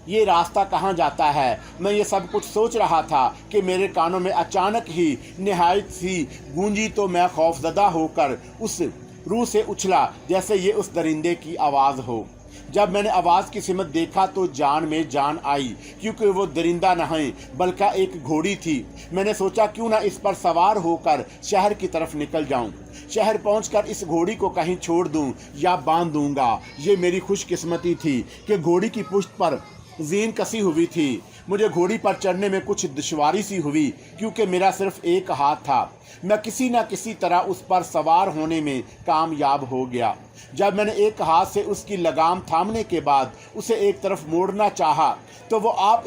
ये रास्ता कहाँ जाता है। मैं ये सब कुछ सोच रहा था कि मेरे कानों में अचानक ही निहायत सी गूंजी तो मैं खौफजदा होकर उस रूह से उछला जैसे ये उस दरिंदे की आवाज़ हो। जब मैंने आवाज़ की सिमत देखा तो जान में जान आई, क्योंकि वो दरिंदा नहीं बल्कि एक घोड़ी थी। मैंने सोचा क्यों ना इस पर सवार होकर शहर की तरफ निकल जाऊं। शहर पहुंचकर इस घोड़ी को कहीं छोड़ दूं या बांध दूंगा। ये मेरी खुशकिस्मती थी कि घोड़ी की पुश्त पर जीन कसी हुई थी। मुझे घोड़ी पर चढ़ने में कुछ दुश्वारी सी हुई क्योंकि मेरा सिर्फ एक हाथ था। मैं किसी न किसी तरह उस पर सवार होने में कामयाब हो गया। जब मैंने एक हाथ से उसकी लगाम थामने के बाद उसे एक तरफ मोड़ना चाहा तो वो आप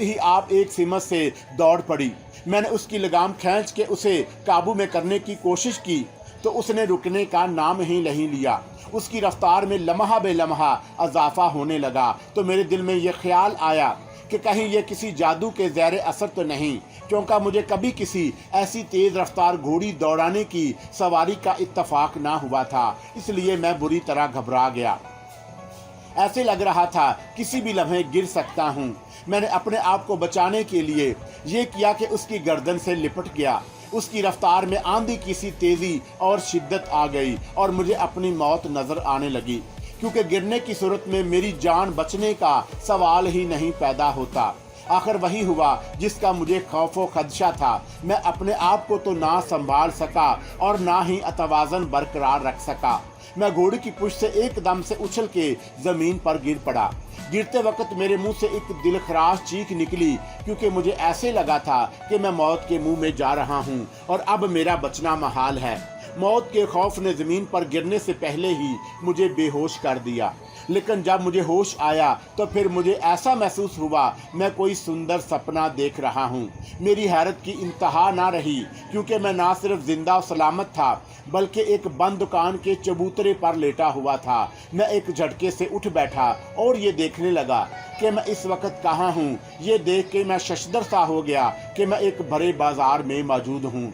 एक सिमत से दौड़ पड़ी। मैंने उसकी लगाम खींच के उसे काबू में करने की कोशिश की तो उसने रुकने का नाम ही नहीं लिया। उसकी रफ्तार में लम्हा बे लम्हा इजाफा होने लगा तो मेरे दिल में यह ख्याल आया कि कहीं ये किसी जादू के ज़ेर असर तो नहीं, क्योंकि मुझे कभी किसी ऐसी तेज़ रफ्तार घोड़ी दौड़ाने की सवारी का इत्तफाक ना हुआ था। इसलिए मैं बुरी तरह घबरा गया। ऐसे लग रहा था किसी भी लम्हे गिर सकता हूँ। मैंने अपने आप को बचाने के लिए ये किया कि उसकी गर्दन से लिपट गया। उसकी रफ्तार में आंधी की सी तेज़ी और शिद्दत आ गई और मुझे अपनी मौत नज़र आने लगी, क्योंकि गिरने की सूरत में मेरी जान बचने का सवाल ही नहीं पैदा होता। आखिर वही हुआ जिसका मुझे खौफो खदशा था। मैं अपने आप को तो ना संभाल सका और ना ही अतवाज़न बरकरार रख सका। मैं घोड़ी की पुश्त से एकदम से उछल के ज़मीन पर गिर पड़ा। गिरते वक्त मेरे मुंह से एक दिलखराश चीख निकली, क्योंकि मुझे ऐसे लगा था कि मैं मौत के मुंह में जा रहा हूं और अब मेरा बचना महाल है। मौत के खौफ ने ज़मीन पर गिरने से पहले ही मुझे बेहोश कर दिया। लेकिन जब मुझे होश आया तो फिर मुझे ऐसा महसूस हुआ मैं कोई सुंदर सपना देख रहा हूँ। मेरी हैरत की इंतहा ना रही, क्योंकि मैं ना सिर्फ जिंदा और सलामत था बल्कि एक बंद दुकान के चबूतरे पर लेटा हुआ था। मैं एक झटके से उठ बैठा और ये देखने लगा कि मैं इस वक्त कहाँ हूँ। ये देख के मैं शशदर सा हो गया कि मैं एक भरे बाजार में मौजूद हूँ।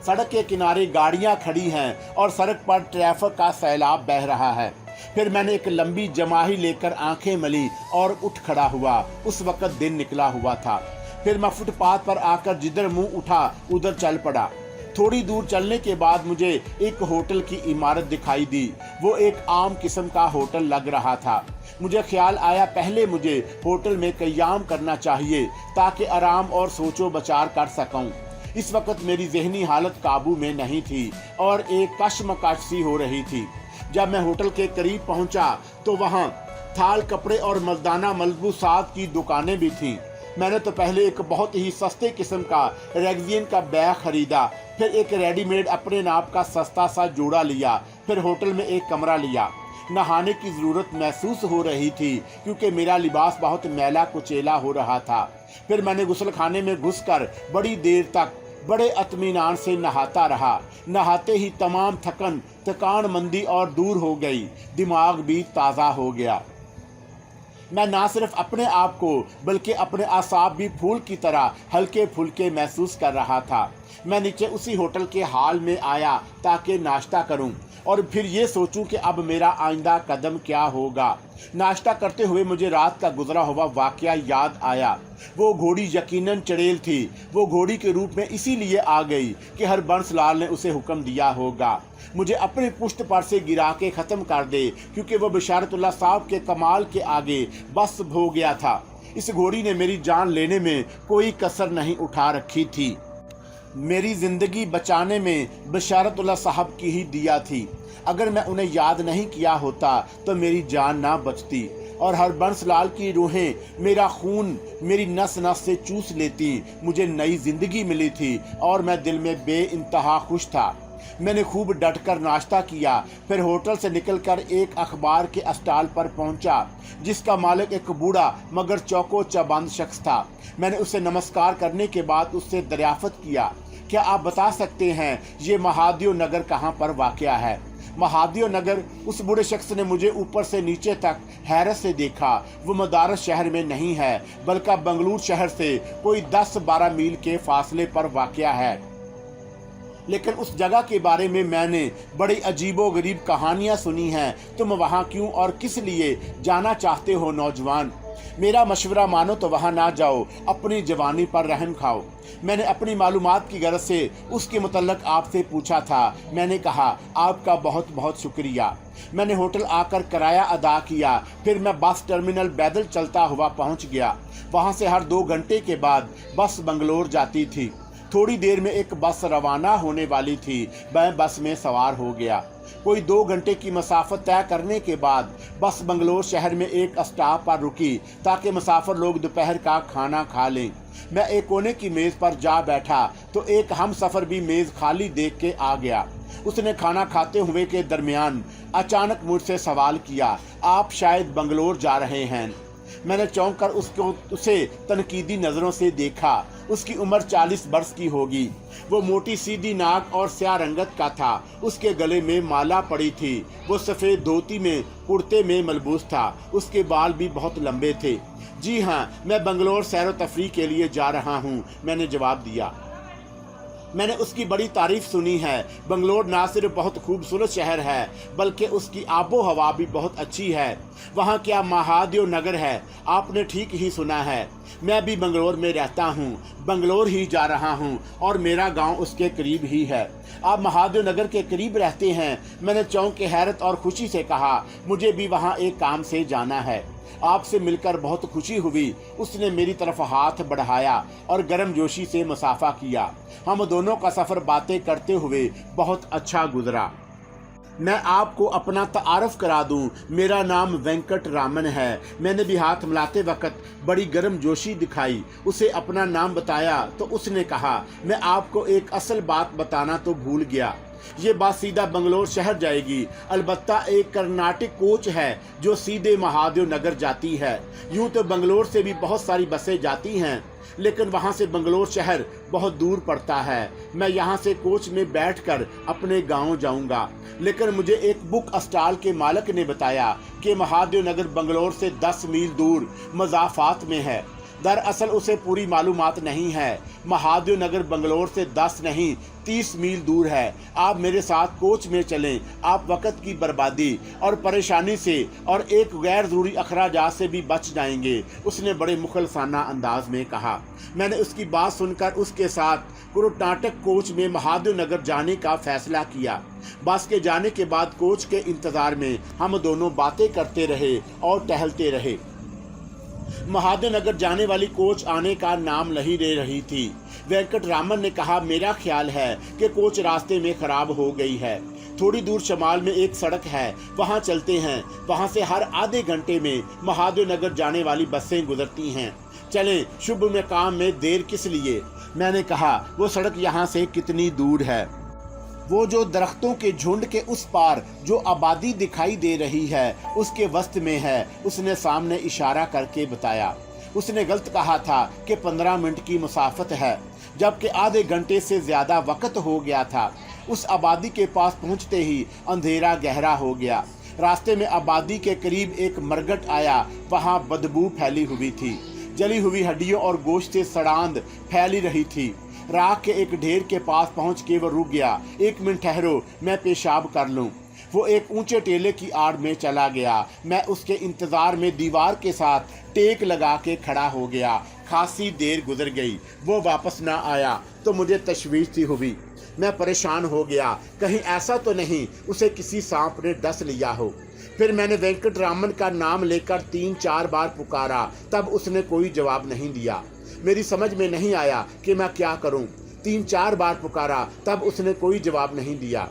सड़क के किनारे गाड़ियाँ खड़ी हैं और सड़क पर ट्रैफिक का सैलाब बह रहा है। फिर मैंने एक लंबी जमाही लेकर आंखें मली और उठ खड़ा हुआ। उस वक्त दिन निकला हुआ था। फिर मैं फुटपाथ पर आकर जिधर मुंह उठा उधर चल पड़ा। थोड़ी दूर चलने के बाद मुझे एक होटल की इमारत दिखाई दी। वो एक आम किस्म का होटल लग रहा था। मुझे ख्याल आया पहले मुझे होटल में क़याम करना चाहिए ताकि आराम और सोचो बचार कर सकूं। इस वक्त मेरी ज़हनी हालत काबू में नहीं थी और एक कशमकश सी हो रही थी। जब मैं होटल के करीब पहुंचा तो वहां थाल, कपड़े और मर्दाना मलबूसात की दुकानें भी थीं। मैंने तो पहले एक बहुत ही सस्ते किस्म का रेगजियन का बैग खरीदा, फिर एक रेडीमेड अपने नाप का सस्ता सा जोड़ा लिया, फिर होटल में एक कमरा लिया। नहाने की ज़रूरत महसूस हो रही थी क्योंकि मेरा लिबास बहुत मैला कुचेला हो रहा था। फिर मैंने गुस्लखाने में घुसकर बड़ी देर तक बड़े इत्मीनान से नहाता रहा। नहाते ही तमाम थकान मंदी और दूर हो गई, दिमाग भी ताज़ा हो गया। मैं ना सिर्फ अपने आप को बल्कि अपने आसाब भी फूल की तरह हल्के फुल्के महसूस कर रहा था। मैं नीचे उसी होटल के हाल में आया ताकि नाश्ता करूं और फिर ये सोचूं कि अब मेरा आइंदा कदम क्या होगा। नाश्ता करते हुए मुझे रात का गुजरा हुआ वाकया याद आया। वो घोड़ी यकीनन चड़ेल थी। वो घोड़ी के रूप में इसीलिए आ गई कि हरबंस लाल ने उसे हुक्म दिया होगा मुझे अपनी पुश्त पर से गिरा के ख़त्म कर दे, क्योंकि वो बिशारतुल्लाह साहब के कमाल के आगे बस हो गया था। इस घोड़ी ने मेरी जान लेने में कोई कसर नहीं उठा रखी थी। मेरी ज़िंदगी बचाने में बिशारतुल्लाह साहब की ही दिया थी। अगर मैं उन्हें याद नहीं किया होता तो मेरी जान ना बचती और हरबंस लाल की रूहें मेरा खून मेरी नस नस से चूस लेती। मुझे नई ज़िंदगी मिली थी और मैं दिल में बेइंतहा खुश था। मैंने खूब डटकर नाश्ता किया, फिर होटल से निकलकर एक अखबार के स्टॉल पर पहुंचा, जिसका मालिक एक बूढ़ा मगर चौको चबंद शख्स था। मैंने उससे नमस्कार करने के बाद उससे दरियाफ्त किया, क्या आप बता सकते हैं ये महादेव नगर कहाँ पर वाक़या है? महादेव नगर? उस बूढ़े शख्स ने मुझे ऊपर से नीचे तक हैरत से देखा। वो मदारस शहर में नहीं है बल्कि बंगलुरु शहर से कोई 10-12 मील के फासले पर वाक़या है। लेकिन उस जगह के बारे में मैंने बड़ी अजीबोगरीब कहानियां सुनी हैं। तुम वहां क्यों और किस लिए जाना चाहते हो नौजवान? मेरा मशवरा मानो तो वहां ना जाओ, अपनी जवानी पर रहम खाओ। मैंने अपनी मालूमात की गरज से उसके मुतल्लक आपसे पूछा था। मैंने कहा आपका बहुत बहुत शुक्रिया। मैंने होटल आकर किराया अदा किया, फिर मैं बस टर्मिनल पैदल चलता हुआ पहुंच गया। वहां से हर 2 घंटे के बाद बस बंगलोर जाती थी। थोड़ी देर में एक बस रवाना होने वाली थी। मैं बस में सवार हो गया। कोई 2 घंटे की मसाफत तय करने के बाद बस बंगलोर शहर में एक स्टॉप पर रुकी ताकि मुसाफिर लोग दोपहर का खाना खा लें। मैं एक कोने की मेज़ पर जा बैठा तो एक हम सफ़र भी मेज़ खाली देख के आ गया। उसने खाना खाते हुए के दरमियान अचानक मुझसे सवाल किया, आप शायद बंगलोर जा रहे हैं? मैंने चौंक कर उसे तनकीदी नज़रों से देखा। उसकी उम्र 40 वर्ष की होगी। वो मोटी सीधी नाक और स्याह रंगत का था। उसके गले में माला पड़ी थी। वो सफ़ेद धोती में कुर्ते में मलबूस था। उसके बाल भी बहुत लंबे थे। जी हाँ, मैं बंगलोर सैर व तफरीह के लिए जा रहा हूँ, मैंने जवाब दिया। मैंने उसकी बड़ी तारीफ सुनी है। बंगलोर ना सिर्फ बहुत खूबसूरत शहर है बल्कि उसकी आबो हवा भी बहुत अच्छी है। वहाँ क्या महादेव नगर है? आपने ठीक ही सुना है। मैं भी बंगलोर में रहता हूँ, बंगलोर ही जा रहा हूँ और मेरा गांव उसके करीब ही है। आप महादेव नगर के करीब रहते हैं? मैंने चौंक के हैरत और खुशी से कहा, मुझे भी वहाँ एक काम से जाना है। आपसे मिलकर बहुत खुशी हुई। उसने मेरी तरफ हाथ बढ़ाया और गर्मजोशी से मुसाफा किया। हम दोनों का सफ़र बातें करते हुए बहुत अच्छा गुजरा। मैं आपको अपना तारुफ करा दूं, मेरा नाम वेंकट रामन है। मैंने भी हाथ मिलाते वक्त बड़ी गर्मजोशी दिखाई। उसे अपना नाम बताया तो उसने कहा, मैं आपको एक असल बात बताना तो भूल गया। ये बस सीधा बंगलोर शहर जाएगी। अलबत्ता एक कर्नाटक कोच है जो सीधे महादेव नगर जाती है। यूं तो बंगलोर से भी बहुत सारी बसें जाती हैं, लेकिन वहां से बंगलोर शहर बहुत दूर पड़ता है। मैं यहां से कोच में बैठकर अपने गांव जाऊंगा। लेकिन मुझे एक बुक स्टॉल के मालिक ने बताया कि महादेव नगर बंगलोर से 10 मील दूर मज़ाफ़ात में है। दरअसल उसे पूरी मालूमात नहीं है। महादेव नगर बंगलोर से 10 नहीं 30 मील दूर है। आप मेरे साथ कोच में चलें। आप वक्त की बर्बादी और परेशानी से और एक गैर ज़रूरी अखराजात से भी बच जाएंगे, उसने बड़े मुखलसाना अंदाज में कहा। मैंने उसकी बात सुनकर उसके साथ कर्नाटक कोच में महादेव नगर जाने का फैसला किया। बस के जाने के बाद कोच के इंतज़ार में हम दोनों बातें करते रहे और टहलते रहे। महादेव नगर जाने वाली कोच आने का नाम नहीं ले रही थी। वेंकटरामन ने कहा, मेरा ख्याल है कि कोच रास्ते में खराब हो गई है। थोड़ी दूर शमाल में एक सड़क है, वहां चलते हैं। वहां से हर आधे घंटे में महादेव नगर जाने वाली बसें गुजरती हैं। चलें, शुभ में काम में देर किस लिए? मैंने कहा, वो सड़क यहाँ से कितनी दूर है? वो जो दरख्तों के झुंड के उस पार जो आबादी दिखाई दे रही है उसके वस्त में है, उसने सामने इशारा करके बताया। उसने गलत कहा था कि 15 मिनट की मुसाफत है, जबकि आधे घंटे से ज्यादा वक्त हो गया था। उस आबादी के पास पहुंचते ही अंधेरा गहरा हो गया। रास्ते में आबादी के करीब एक मरघट आया। वहां बदबू फैली हुई थी। जली हुई हड्डियों और गोश्त से सड़ांध फैली रही थी। राख के एक ढेर के पास पहुंच के वो रुक गया। 1 मिनट ठहरो, मैं पेशाब कर लूं। वो एक ऊंचे टेले की आड़ में चला गया। मैं उसके इंतजार में दीवार के साथ टेक लगा के खड़ा हो गया। खासी देर गुजर गई, वो वापस ना आया तो मुझे तशवीश सी हुई। मैं परेशान हो गया, कहीं ऐसा तो नहीं उसे किसी सांप ने डस लिया हो। फिर मैंने वेंकटरामन का नाम लेकर 3-4 बार पुकारा, तब उसने कोई जवाब नहीं दिया। मेरी समझ में नहीं आया कि मैं क्या करूं। 3-4 बार पुकारा, तब उसने कोई जवाब नहीं दिया।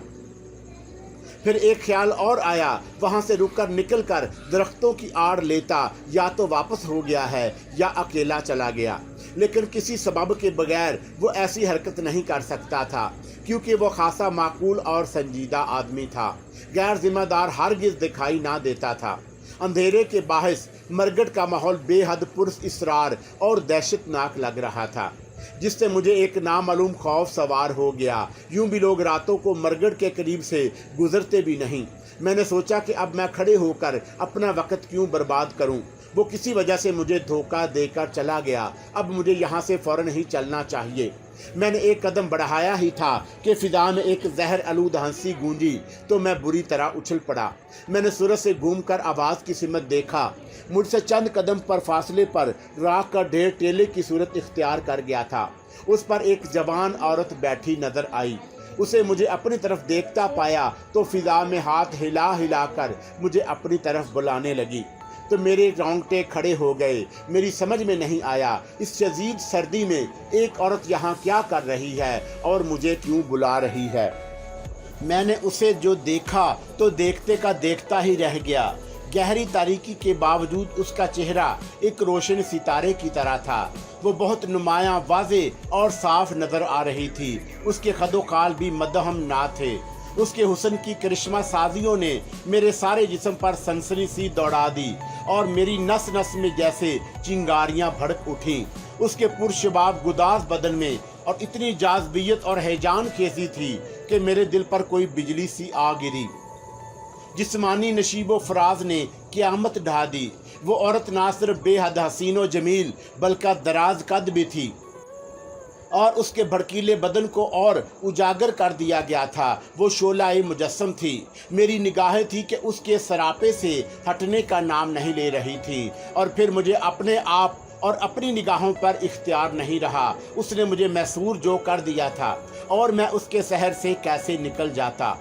फिर एक ख्याल और आया, वहां से रुककर निकलकर दरख्तों की आड़ लेता। या तो वापस हो गया है या अकेला चला गया, लेकिन किसी सबब के बगैर वो ऐसी हरकत नहीं कर सकता था, क्योंकि वो खासा माकूल और संजीदा आदमी था। गैर जिम्मेदार हरगिज दिखाई ना देता था। अंधेरे के बाहिस मरघट का माहौल बेहद पुरअसरार और दहशतनाक लग रहा था, जिससे मुझे एक नामालूम खौफ सवार हो गया। यूं भी लोग रातों को मरघट के करीब से गुजरते भी नहीं। मैंने सोचा कि अब मैं खड़े होकर अपना वक्त क्यों बर्बाद करूं। वो किसी वजह से मुझे धोखा देकर चला गया। अब मुझे यहाँ से फौरन ही चलना चाहिए। मैंने एक कदम बढ़ाया ही था कि फिजा में एक जहर आलूद हंसी गूंजी तो मैं बुरी तरह उछल पड़ा। मैंने सूरज से घूमकर आवाज़ की सिमत देखा। मुझसे चंद कदम पर फासले पर राख का ढेर टेले की सूरत इख्तियार कर गया था। उस पर एक जवान औरत बैठी नजर आई। उसे मुझे अपनी तरफ देखता पाया तो फिजा में हाथ हिला हिलाकर मुझे अपनी तरफ बुलाने लगी तो मेरे रोंगटे खड़े हो गए। मेरी समझ में नहीं आया, इस शदीद सर्दी में एक औरत यहाँ क्या कर रही है और मुझे क्यों बुला रही है। मैंने उसे जो देखा तो देखते का देखता ही रह गया। गहरी तारीकी के बावजूद उसका चेहरा एक रोशन सितारे की तरह था। वो बहुत नुमायां, वाज़े और साफ नजर आ रही थी। उसके खदोखाल भी मदहम ना थे। उसके हुस्न की करिश्मा साजियों ने मेरे सारे जिस्म पर सनसनी सी दौड़ा दी और मेरी नस नस में जैसे चिंगारियां भड़क उठीं। उसके पुरशबाब गुदाज बदन में और इतनी जाज़बियत और हैजान खेजी थी कि मेरे दिल पर कोई बिजली सी आ गिरी। जिस्मानी नशीबो फराज ने क़यामत ढा दी। वो औरत ना सिर्फ बेहद हसीनो जमील बल्कि दराज कद भी थी और उसके भड़कीले बदन को और उजागर कर दिया गया था। वो शोलाए मुजस्सम थी। मेरी निगाहें थी कि उसके सरापे से हटने का नाम नहीं ले रही थी और फिर मुझे अपने आप और अपनी निगाहों पर इख्तियार नहीं रहा। उसने मुझे मैसूर जो कर दिया था और मैं उसके शहर से कैसे निकल जाता।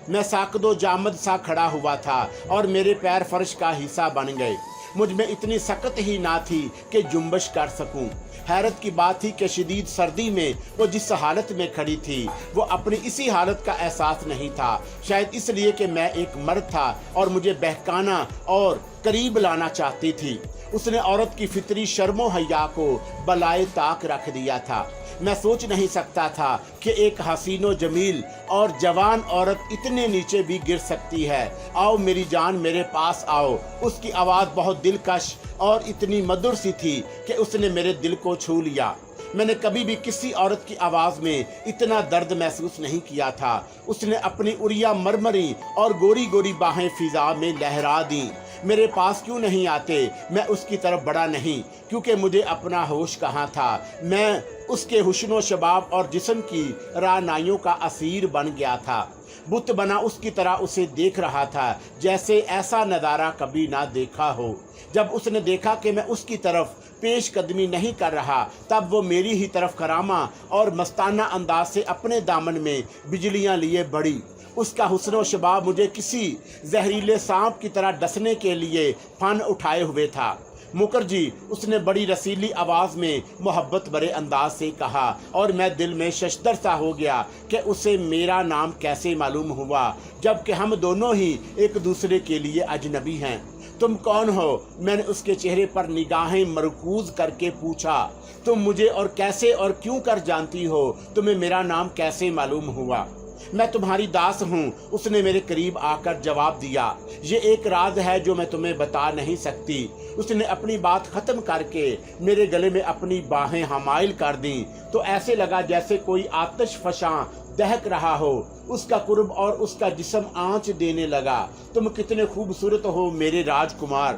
मैं साकदो जामद सा खड़ा हुआ था और मेरे पैर फर्श का हिस्सा बन गए। मुझ में इतनी सकत ही ना थी कि जुम्बश कर सकूं। हैरत की बात थी कि शदीद सर्दी में वो जिस हालत में खड़ी थी वो अपनी इसी हालत का एहसास नहीं था। शायद इसलिए कि मैं एक मर्द था और मुझे बहकाना और करीब लाना चाहती थी। उसने औरत की फितरी शर्मो हया को बलाए ताक रख दिया था। मैं सोच नहीं सकता था कि एक हसीनो जमील और जवान औरत इतने नीचे भी गिर सकती है। आओ मेरी जान, मेरे पास आओ। उसकी आवाज़ बहुत दिलकश और इतनी मधुर सी थी कि उसने मेरे दिल को छू लिया। میں نے کبھی بھی کسی عورت کی آواز میں اتنا درد محسوس نہیں کیا تھا۔ اس نے اپنی اڑیا مرمری اور گوری گوری باہیں فضا میں لہرا دیں۔ میرے پاس کیوں نہیں آتے؟ میں اس کی طرف بڑا نہیں، کیونکہ مجھے اپنا ہوش کہاں تھا۔ میں اس کے حسن و شباب اور جسم کی رعنائیوں کا اسیر بن گیا تھا۔ بت بنا اس کی طرح اسے دیکھ رہا تھا جیسے ایسا نظارہ کبھی نہ دیکھا ہو۔ جب اس نے دیکھا کہ میں اس کی طرف پیش قدمی نہیں کر رہا، تب وہ میری ہی طرف خرامہ اور مستانہ انداز سے اپنے دامن میں بجلیاں لیے بڑھی۔ اس کا حسن و شباب مجھے کسی زہریلے سانپ کی طرح ڈسنے کے لیے پھن اٹھائے ہوئے تھا۔ مکھرجی، اس نے بڑی رسیلی آواز میں محبت بھرے انداز سے کہا، اور میں دل میں ششدر سا ہو گیا کہ اسے میرا نام کیسے معلوم ہوا، جبکہ ہم دونوں ہی ایک دوسرے کے لیے اجنبی ہیں۔ تم کون ہو؟ میں نے اس کے چہرے پر نگاہیں مرکوز کر کے پوچھا۔ تم مجھے اور کیسے اور کیوں کر جانتی ہو؟ تمہیں میرا نام کیسے معلوم ہوا؟ میں تمہاری داس ہوں، اس نے میرے قریب آ کر جواب دیا۔ یہ ایک راز ہے جو میں تمہیں بتا نہیں سکتی۔ اس نے اپنی بات ختم کر کے میرے گلے میں اپنی باہیں حمائل کر دیں تو ایسے لگا جیسے کوئی آتش فشاں دہک رہا ہو۔ اس کا قرب اور اس کا جسم آنچ دینے لگا۔ تم کتنے خوبصورت ہو میرے راجکمار۔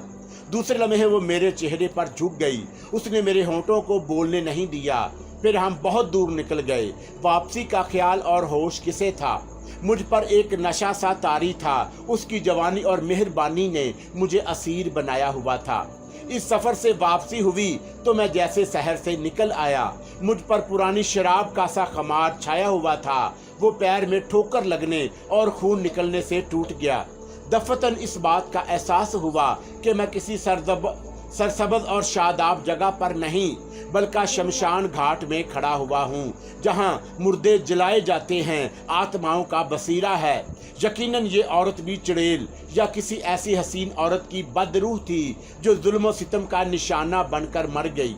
دوسرے لمحے وہ میرے چہرے پر جھک گئی۔ اس نے میرے ہونٹوں کو بولنے نہیں دیا۔ پھر ہم بہت دور نکل گئے۔ واپسی کا خیال اور ہوش کسے تھا؟ مجھ پر ایک نشہ سا طاری تھا۔ اس کی جوانی اور مہربانی نے مجھے اسیر بنایا ہوا تھا۔ اس سفر سے واپسی ہوئی تو میں جیسے شہر سے نکل آیا۔ مجھ پر پرانی شراب کا سا خمار چھایا ہوا تھا۔ وہ پیر میں ٹھوکر لگنے اور خون نکلنے سے ٹوٹ گیا۔ دفعتاً اس بات کا احساس ہوا کہ میں کسی سرسبز اور شاداب جگہ پر نہیں بلکہ شمشان گھاٹ میں کھڑا ہوا ہوں، جہاں مردے جلائے جاتے ہیں، آتماؤں کا بصیرہ ہے۔ یقیناً یہ عورت بھی چڑیل یا کسی ایسی حسین عورت کی بدروح تھی جو ظلم و ستم کا نشانہ بن کر مر گئی۔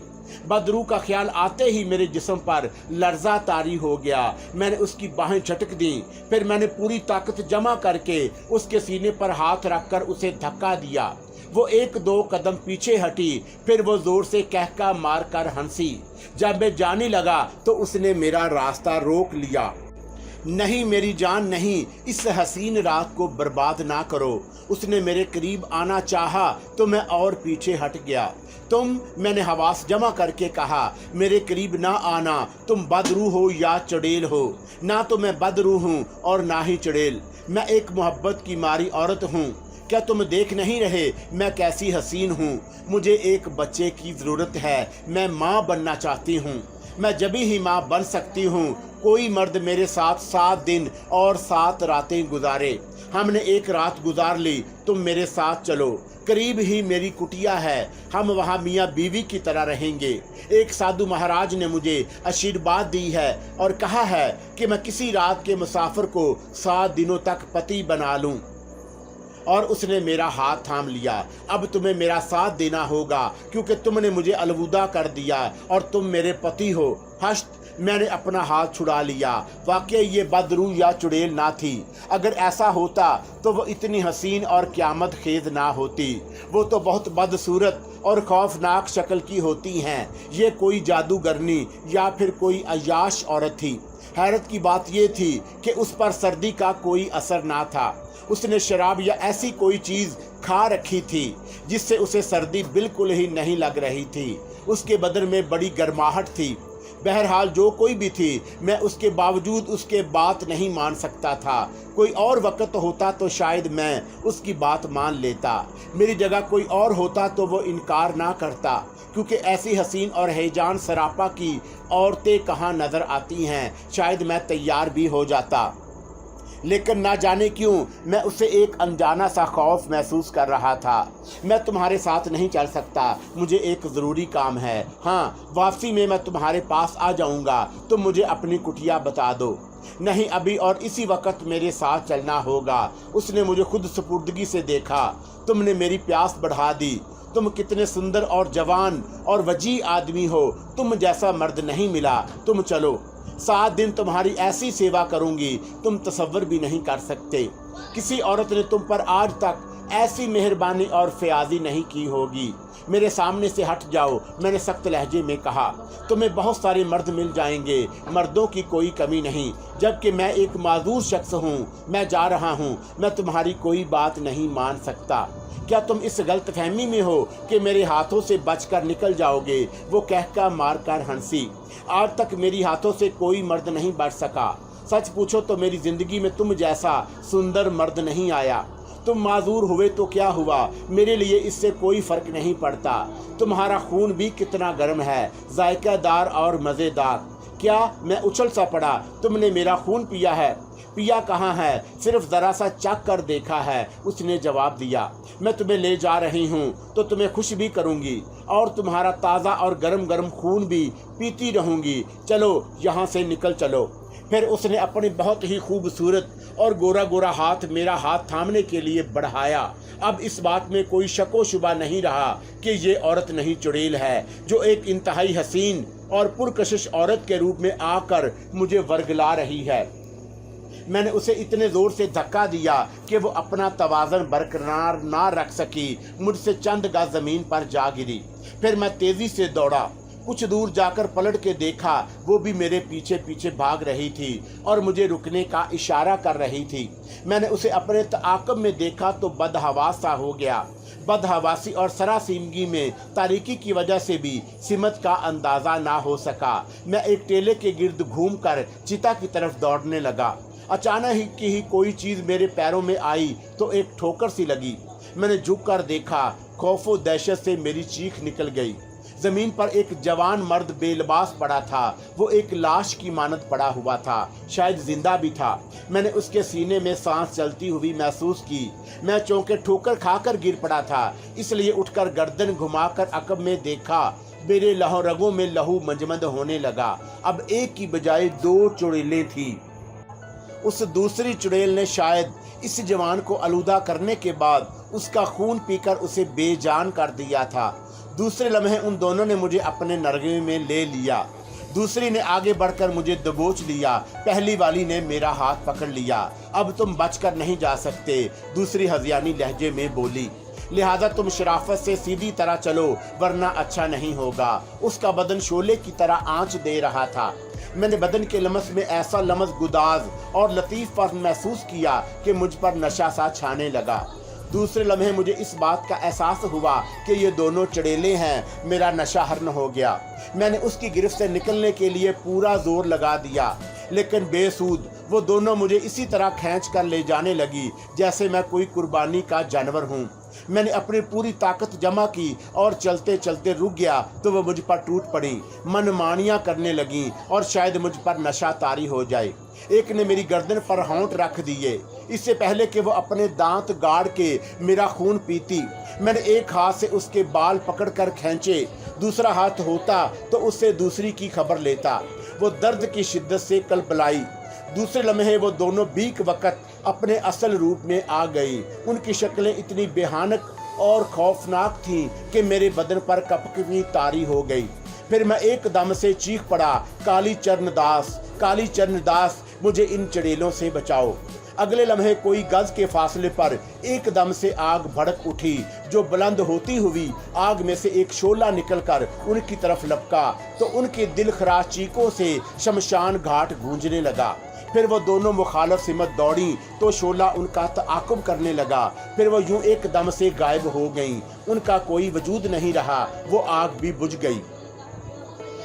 بدروح کا خیال آتے ہی میرے جسم پر لرزہ طاری ہو گیا۔ میں نے اس کی باہیں جھٹک دیں، پھر میں نے پوری طاقت جمع کر کے اس کے سینے پر ہاتھ رکھ کر اسے دھکا دیا۔ وہ ایک دو قدم پیچھے ہٹی، پھر وہ زور سے کہکا مار کر ہنسی۔ جب میں جانے لگا تو اس نے میرا راستہ روک لیا۔ نہیں میری جان نہیں، اس حسین رات کو برباد نہ کرو۔ اس نے میرے قریب آنا چاہا تو میں اور پیچھے ہٹ گیا۔ میں نے حواس جمع کر کے کہا، میرے قریب نہ آنا، تم بدروح ہو یا چڑیل ہو۔ نہ تو میں بدروح ہوں اور نہ ہی چڑیل، میں ایک محبت کی ماری عورت ہوں۔ کیا تم دیکھ نہیں رہے میں کیسی حسین ہوں؟ مجھے ایک بچے کی ضرورت ہے، میں ماں بننا چاہتی ہوں۔ میں جبھی ہی ماں بن سکتی ہوں کوئی مرد میرے ساتھ 7 دن اور 7 راتیں گزارے۔ ہم نے ایک رات گزار لی، تم میرے ساتھ چلو، قریب ہی میری کٹیا ہے، ہم وہاں میاں بیوی کی طرح رہیں گے۔ ایک سادھو مہاراج نے مجھے آشیرواد دی ہے اور کہا ہے کہ میں کسی رات کے مسافر کو 7 دنوں تک پتی بنا لوں۔ اور اس نے میرا ہاتھ تھام لیا۔ اب تمہیں میرا ساتھ دینا ہوگا کیونکہ تم نے مجھے الوداع کر دیا اور تم میرے پتی ہو۔ ہشت، میں نے اپنا ہاتھ چھڑا لیا۔ واقعی یہ بدروح یا چڑیل نہ تھی۔ اگر ایسا ہوتا تو وہ اتنی حسین اور قیامت خیز نہ ہوتی۔ وہ تو بہت بدصورت اور خوفناک شکل کی ہوتی ہیں۔ یہ کوئی جادوگرنی یا پھر کوئی عیاش عورت تھی۔ حیرت کی بات یہ تھی کہ اس پر سردی کا کوئی اثر نہ تھا۔ اس نے شراب یا ایسی کوئی چیز کھا رکھی تھی جس سے اسے سردی بالکل ہی نہیں لگ رہی تھی۔ اس کے بدن میں بڑی گرماہٹ تھی۔ بہرحال جو کوئی بھی تھی، میں اس کے باوجود اس کے بات نہیں مان سکتا تھا۔ کوئی اور وقت ہوتا تو شاید میں اس کی بات مان لیتا۔ میری جگہ کوئی اور ہوتا تو وہ انکار نہ کرتا، کیونکہ ایسی حسین اور ہیجان سراپا کی عورتیں کہاں نظر آتی ہیں۔ شاید میں تیار بھی ہو جاتا، لیکن نہ جانے کیوں میں اسے ایک انجانا سا خوف محسوس کر رہا تھا۔ میں تمہارے ساتھ نہیں چل سکتا، مجھے ایک ضروری کام ہے۔ ہاں، واپسی میں تمہارے پاس آ جاؤں گا، تم مجھے اپنی کٹیا بتا دو۔ نہیں، ابھی اور اسی وقت میرے ساتھ چلنا ہوگا۔ اس نے مجھے خود سپردگی سے دیکھا۔ تم نے میری پیاس بڑھا دی۔ تم کتنے سندر اور جوان اور وجیح آدمی ہو، تم جیسا مرد نہیں ملا۔ تم چلو، 7 دن تمہاری ایسی سیوا کروں گی تم تصور بھی نہیں کر سکتے۔ کسی عورت نے تم پر آج تک ऐसी मेहरबानी और फयाजी नहीं की होगी। मेरे सामने से हट जाओ, मैंने सख्त लहजे में कहा। तुम्हें बहुत सारे मर्द मिल जाएंगे, मर्दों की कोई कमी नहीं, जबकि मैं एक माजूर शख्स हूँ। मैं जा रहा हूँ, मैं तुम्हारी कोई बात नहीं मान सकता। क्या तुम इस गलतफहमी में हो कि मेरे हाथों से बचकर निकल जाओगे? वो कहकर मारकर हंसी। आज तक मेरी हाथों से कोई मर्द नहीं बच सका। सच पूछो तो मेरी जिंदगी में तुम जैसा सुंदर मर्द नहीं आया। तुम माजूर हुए तो क्या हुआ, मेरे लिए इससे कोई फर्क नहीं पड़ता। तुम्हारा खून भी कितना गर्म है, जायकादार और मज़ेदार। क्या मैं उछल सा पड़ा? तुमने मेरा खून पिया है? पिया कहाँ है, सिर्फ ज़रा सा चख कर देखा है, उसने जवाब दिया। मैं तुम्हें ले जा रही हूँ तो तुम्हें खुश भी करूँगी और तुम्हारा ताज़ा और गरम गरम खून भी पीती रहूँगी। चलो यहाँ से निकल चलो। फिर उसने अपनी बहुत ही खूबसूरत और गोरा गोरा हाथ मेरा हाथ थामने के लिए बढ़ाया। अब इस बात में कोई शको शुबा नहीं रहा कि ये औरत नहीं चुड़ैल है, जो एक इंतहाई हसीन और पुरकशिश औरत के रूप में आकर मुझे वर्गला रही है। मैंने उसे इतने ज़ोर से धक्का दिया कि वो अपना तवाज़न बरकरार ना रख सकी, मुझसे चंद गज ज़मीन पर जा गिरी। फिर मैं तेज़ी से दौड़ा। कुछ दूर जाकर पलट के देखा, वो भी मेरे पीछे पीछे भाग रही थी और मुझे रुकने का इशारा कर रही थी। मैंने उसे अपने ताक़ब में देखा तो बदहवास सा हो गया। बदहवासी और सरासीमगी में तारीकी की वजह से भी सिमत का अंदाज़ा ना हो सका। मैं एक टेले के गिर्द घूमकर चिता की तरफ दौड़ने लगा। अचानक ही कोई चीज़ मेरे पैरों में आई तो एक ठोकर सी लगी। मैंने झुक कर देखा, खौफ व दहशत से मेरी चीख निकल गई। जमीन पर एक जवान मर्द बेलबास पड़ा था। वो एक लाश की मानद पड़ा हुआ था, शायद जिंदा भी था। मैंने उसके सीने में सांस चलती हुई महसूस की। मैं चौंके ठोकर खाकर गिर पड़ा था, इसलिए उठकर गर्दन घुमाकर अकब में देखा। मेरे लहू रगों में लहू मंजमद होने लगा। अब एक की बजाय दो चुड़ैलें थी। उस दूसरी चुड़ैल ने शायद इस जवान को आलूदा करने के बाद उसका खून पीकर उसे बेजान कर दिया था। दूसरे लम्हे उन दोनों ने मुझे अपने नरगे में ले लिया। दूसरी ने आगे बढ़कर मुझे दबोच लिया। पहली वाली ने मेरा हाथ पकड़ लिया। अब तुम बचकर नहीं जा सकते, दूसरी हज़ियानी लहजे में बोली। लिहाजा तुम शराफत से सीधी तरह चलो, वरना अच्छा नहीं होगा। उसका बदन शोले की तरह आंच दे रहा था। मैंने बदन के लमस में ऐसा लमस गुदाज और लतीफ़ पर महसूस किया कि मुझ पर नशा सा छाने लगा। दूसरे लम्हे मुझे इस बात का एहसास हुआ कि ये दोनों चुड़ैलें हैं। मेरा नशा हरन हो गया। मैंने उसकी गिरफ्त से निकलने के लिए पूरा जोर लगा दिया, लेकिन बेसूद। वो दोनों मुझे इसी तरह खींच कर ले जाने लगी जैसे मैं कोई कुर्बानी का जानवर हूँ। मैंने अपनी पूरी ताकत जमा की और चलते चलते रुक गया तो वह मुझ पर टूट पड़ी, मनमानियाँ करने लगी और शायद मुझ पर नशा तारी हो जाए। एक ने मेरी गर्दन पर होंठ रख दिए, इससे पहले कि वो अपने दांत गाड़ के मेरा खून पीती। मैंने एक हाथ से उसके बाल पकड़कर खींचे, दूसरा हाथ होता तो उससे दूसरी की खबर लेता। वो दर्द की शिद्दत से कलपलाई। दूसरे लम्हे वो दोनों बीक वक़्त अपने असल रूप में आ गई। उनकी शक्लें इतनी बेहानक और खौफनाक थीं कि मेरे बदन पर कपकपी तारी हो गई। फिर मैं एकदम से चीख पड़ा, काली चरणदास, काली चरणदास, मुझे इन चुड़ैलों से बचाओ। अगले लम्हे कोई गज के फासले पर एकदम से आग भड़क उठी, जो बुलंद होती हुई आग में से एक शोला निकलकर उनकी तरफ लपका तो उनके दिल खराश चीखों से शमशान घाट गूंजने लगा। फिर वो दोनों मुखालफ सिमत दौड़ी तो शोला उनका ताक़ुब करने लगा। फिर वो यूं एकदम से गायब हो गईं। उनका कोई वजूद नहीं रहा, वो आग भी बुझ गई।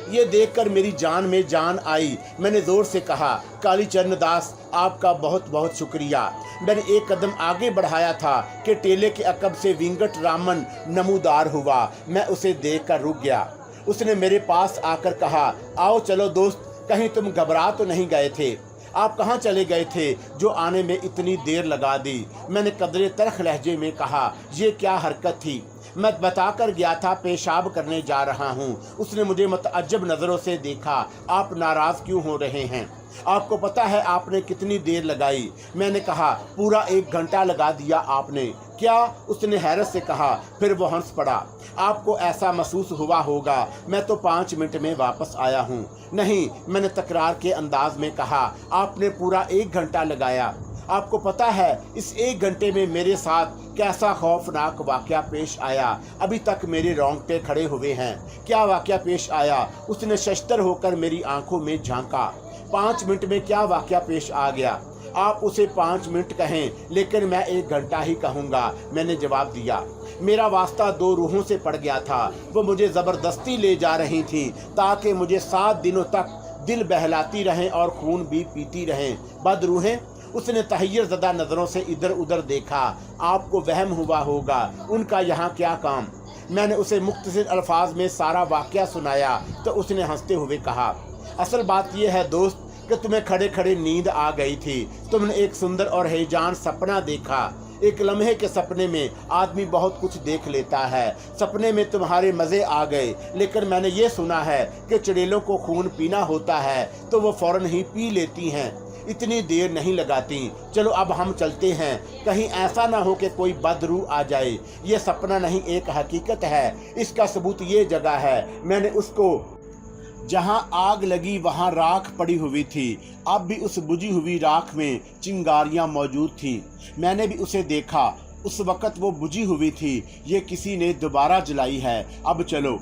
ये देखकर मेरी जान में जान आई। मैंने जोर से कहा, काली चरणदास, आपका बहुत बहुत शुक्रिया। मैंने एक कदम आगे बढ़ाया था कि टेले के अकब से विंगट रामन नमूदार हुआ। मैं उसे देखकर रुक गया। उसने मेरे पास आकर कहा, आओ चलो दोस्त, कहीं तुम घबरा तो नहीं गए थे? आप कहाँ चले गए थे जो आने में इतनी देर लगा दी? मैंने कदरे तलख लहजे में कहा, ये क्या हरकत थी? मैं बताकर गया था पेशाब करने जा रहा हूँ। उसने मुझे मतअज्जब नज़रों से देखा। आप नाराज़ क्यों हो रहे हैं? आपको पता है आपने कितनी देर लगाई? मैंने कहा, पूरा 1 घंटा लगा दिया आपने। क्या? उसने हैरत से कहा। फिर वो हंस पड़ा। आपको ऐसा महसूस हुआ होगा मैं तो 5 मिनट में वापस आया हूँ। नहीं, मैंने तकरार के अंदाज में कहा, आपने पूरा 1 घंटा लगाया। आपको पता है इस 1 घंटे में मेरे साथ कैसा खौफनाक वाकया पेश आया। अभी तक मेरे रोंगटे खड़े हुए हैं। क्या वाकया पेश आया? उसने शशतर होकर मेरी आंखों में झांका। 5 मिनट में क्या वाकया पेश आ गया? आप उसे 5 मिनट कहें, लेकिन मैं 1 घंटा ही कहूँगा, मैंने जवाब दिया। मेरा वास्ता 2 रूहों से पड़ गया था। वो मुझे ज़बरदस्ती ले जा रही थीं ताकि मुझे 7 दिनों तक दिल बहलाती रहें और खून भी पीती रहें। बदरूहें? उसने तहैयर ज़दा नज़रों से इधर उधर देखा। आपको वहम हुआ होगा, उनका यहाँ क्या काम? मैंने उसे मुख्तसर अल्फाज में सारा वाक़या सुनाया तो उसने हंसते हुए कहा, असल बात यह है दोस्त कि तुम्हें खड़े खड़े नींद आ गई थी। तुमने एक सुंदर और हैजान सपना देखा। एक लम्हे के सपने में आदमी बहुत कुछ देख लेता है। सपने में तुम्हारे मज़े आ गए, लेकिन मैंने ये सुना है कि चुड़ैलों को खून पीना होता है तो वो फ़ौरन ही पी लेती हैं, इतनी देर नहीं लगाती। चलो अब हम चलते हैं, कहीं ऐसा ना हो कि कोई बदरू आ जाए। ये सपना नहीं, एक हकीकत है। इसका सबूत ये जगह है, मैंने उसको जहाँ आग लगी वहाँ राख पड़ी हुई थी। अब भी उस बुझी हुई राख में चिंगारियाँ मौजूद थीं। मैंने भी उसे देखा। उस वक़्त वो बुझी हुई थी। ये किसी ने दोबारा जलाई है। अब चलो।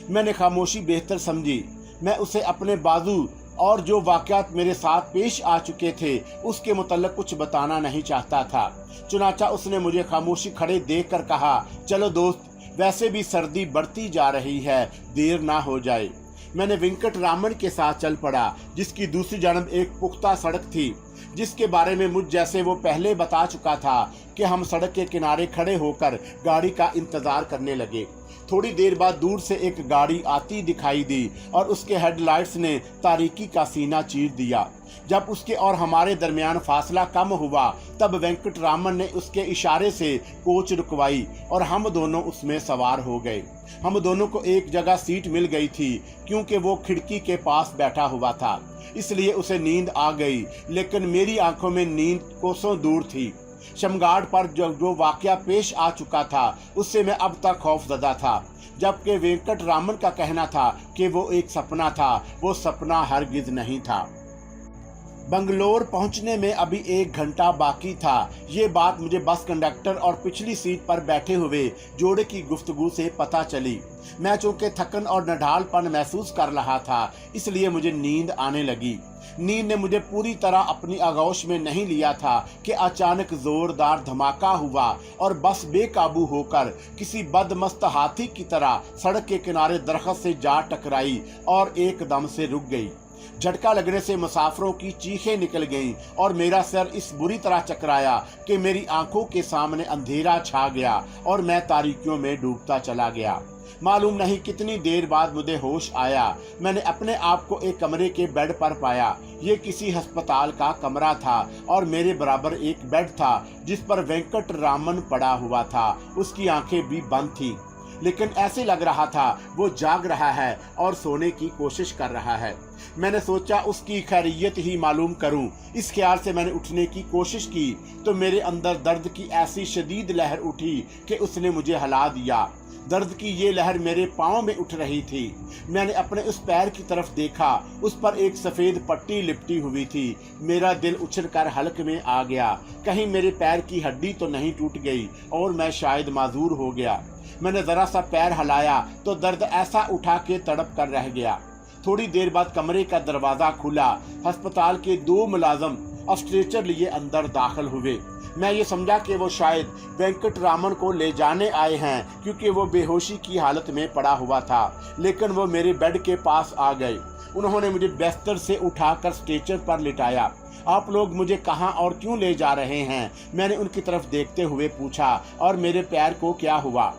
मैंने खामोशी बेहतर समझी। मैं उसे अपने बाजू और जो वाक़यात मेरे साथ पेश आ चुके थे उसके मुतल्लिक़ कुछ बताना नहीं चाहता था। चुनाचा उसने मुझे खामोशी खड़े देख कर कहा, चलो दोस्त, वैसे भी सर्दी बढ़ती जा रही है, देर ना हो जाए। मैंने वेंकटरामन के साथ चल पड़ा, जिसकी दूसरी जानब एक पुख्ता सड़क थी, जिसके बारे में मुझ जैसे वो पहले बता चुका था कि हम सड़क के किनारे खड़े होकर गाड़ी का इंतज़ार करने लगे। थोड़ी देर बाद दूर से एक गाड़ी आती दिखाई दी और उसके हेडलाइट्स ने तारीकी का सीना चीर दिया। जब उसके और हमारे दरमियान फासला कम हुआ तब वेंकटरामन ने उसके इशारे से कोच रुकवाई और हम दोनों उसमें सवार हो गए। हम दोनों को एक जगह सीट मिल गई थी क्योंकि वो खिड़की के पास बैठा हुआ था, इसलिए उसे नींद आ गई, लेकिन मेरी आंखों में नींद कोसों दूर थी। शमगाड़ पर जो वाकया पेश आ चुका था उससे मैं अब तक खौफजदा था, जबकि वेंकटरामन का कहना था कि वो एक सपना था। वो सपना हरगिज नहीं था। बंगलोर पहुंचने में अभी 1 घंटा बाकी था। ये बात मुझे बस कंडक्टर और पिछली सीट पर बैठे हुए जोड़े की गुफ्तगू से पता चली। मैं चूंकि थकन और नढालपन महसूस कर रहा था, इसलिए मुझे नींद आने लगी। नींद ने मुझे पूरी तरह अपनी आगोश में नहीं लिया था कि अचानक जोरदार धमाका हुआ और बस बेकाबू होकर किसी बदमस्त हाथी की तरह सड़क के किनारे दरख्त से जा टकराई और एकदम से रुक गई। झटका लगने से मुसाफिरों की चीखें निकल गईं और मेरा सर इस बुरी तरह चकराया कि मेरी आंखों के सामने अंधेरा छा गया और मैं तारीकियों में डूबता चला गया। मालूम नहीं कितनी देर बाद मुझे होश आया। मैंने अपने आप को एक कमरे के बेड पर पाया। ये किसी अस्पताल का कमरा था और मेरे बराबर एक बेड था जिस पर वेंकटरामन पड़ा हुआ था। उसकी आंखें भी बंद थीं, लेकिन ऐसे लग रहा था वो जाग रहा है और सोने की कोशिश कर रहा है। मैंने सोचा उसकी खैरियत ही मालूम करूं। इस ख्याल से मैंने उठने की कोशिश की तो मेरे अंदर दर्द की ऐसी शदीद लहर उठी कि उसने मुझे हिला दिया। दर्द की ये लहर मेरे पाँव में उठ रही थी। मैंने अपने उस पैर की तरफ देखा, उस पर एक सफ़ेद पट्टी लिपटी हुई थी। मेरा दिल उछलकर हलक में आ गया। कहीं मेरे पैर की हड्डी तो नहीं टूट गई और मैं शायद माजूर हो गया। मैंने ज़रा सा पैर हिलाया तो दर्द ऐसा उठा के तड़प कर रह गया। थोड़ी देर बाद कमरे का दरवाज़ा खुला। अस्पताल के 2 मुलाजम स्ट्रेचर लिए अंदर दाखिल हुए। मैं ये समझा कि वो शायद वेंकटरामन को ले जाने आए हैं क्योंकि वो बेहोशी की हालत में पड़ा हुआ था, लेकिन वो मेरे बेड के पास आ गए। उन्होंने मुझे बिस्तर से उठाकर स्ट्रेचर पर लिटाया। आप लोग मुझे कहाँ और क्यों ले जा रहे हैं? मैंने उनकी तरफ देखते हुए पूछा। और मेरे पैर को क्या हुआ?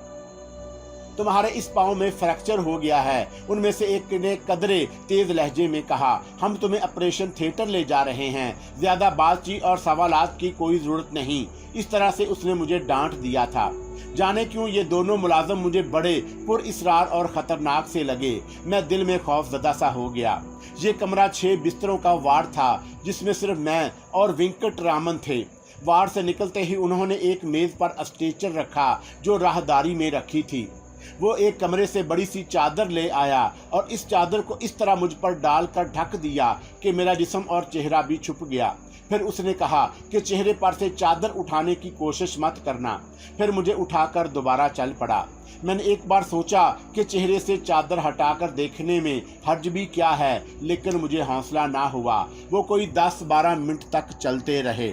तुम्हारे इस पाँव में फ्रैक्चर हो गया है, उनमें से एक ने कदरे तेज लहजे में कहा। हम तुम्हें ऑपरेशन थिएटर ले जा रहे हैं, ज्यादा बातचीत और सवालात की कोई जरूरत नहीं। इस तरह से उसने मुझे डांट दिया था। जाने क्यों ये दोनों मुलाजम मुझे बड़े पुरइसरार और खतरनाक से लगे। मैं दिल में खौफजदा सा हो गया। ये कमरा 6 बिस्तरों का वार्ड था जिसमें सिर्फ मैं और वेंकटरामन थे। वार्ड से निकलते ही उन्होंने एक मेज पर स्ट्रेचर रखा जो राहदारी में रखी थी। वो एक कमरे से बड़ी सी चादर ले आया और इस चादर को इस तरह मुझ पर डालकर ढक दिया कि मेरा जिस्म और चेहरा भी छुप गया। फिर उसने कहा कि चेहरे पर से चादर उठाने की कोशिश मत करना। फिर मुझे उठाकर दोबारा चल पड़ा। मैंने एक बार सोचा कि चेहरे से चादर हटाकर देखने में हर्ज भी क्या है, लेकिन मुझे हौसला ना हुआ। वो कोई 10-12 मिनट तक चलते रहे।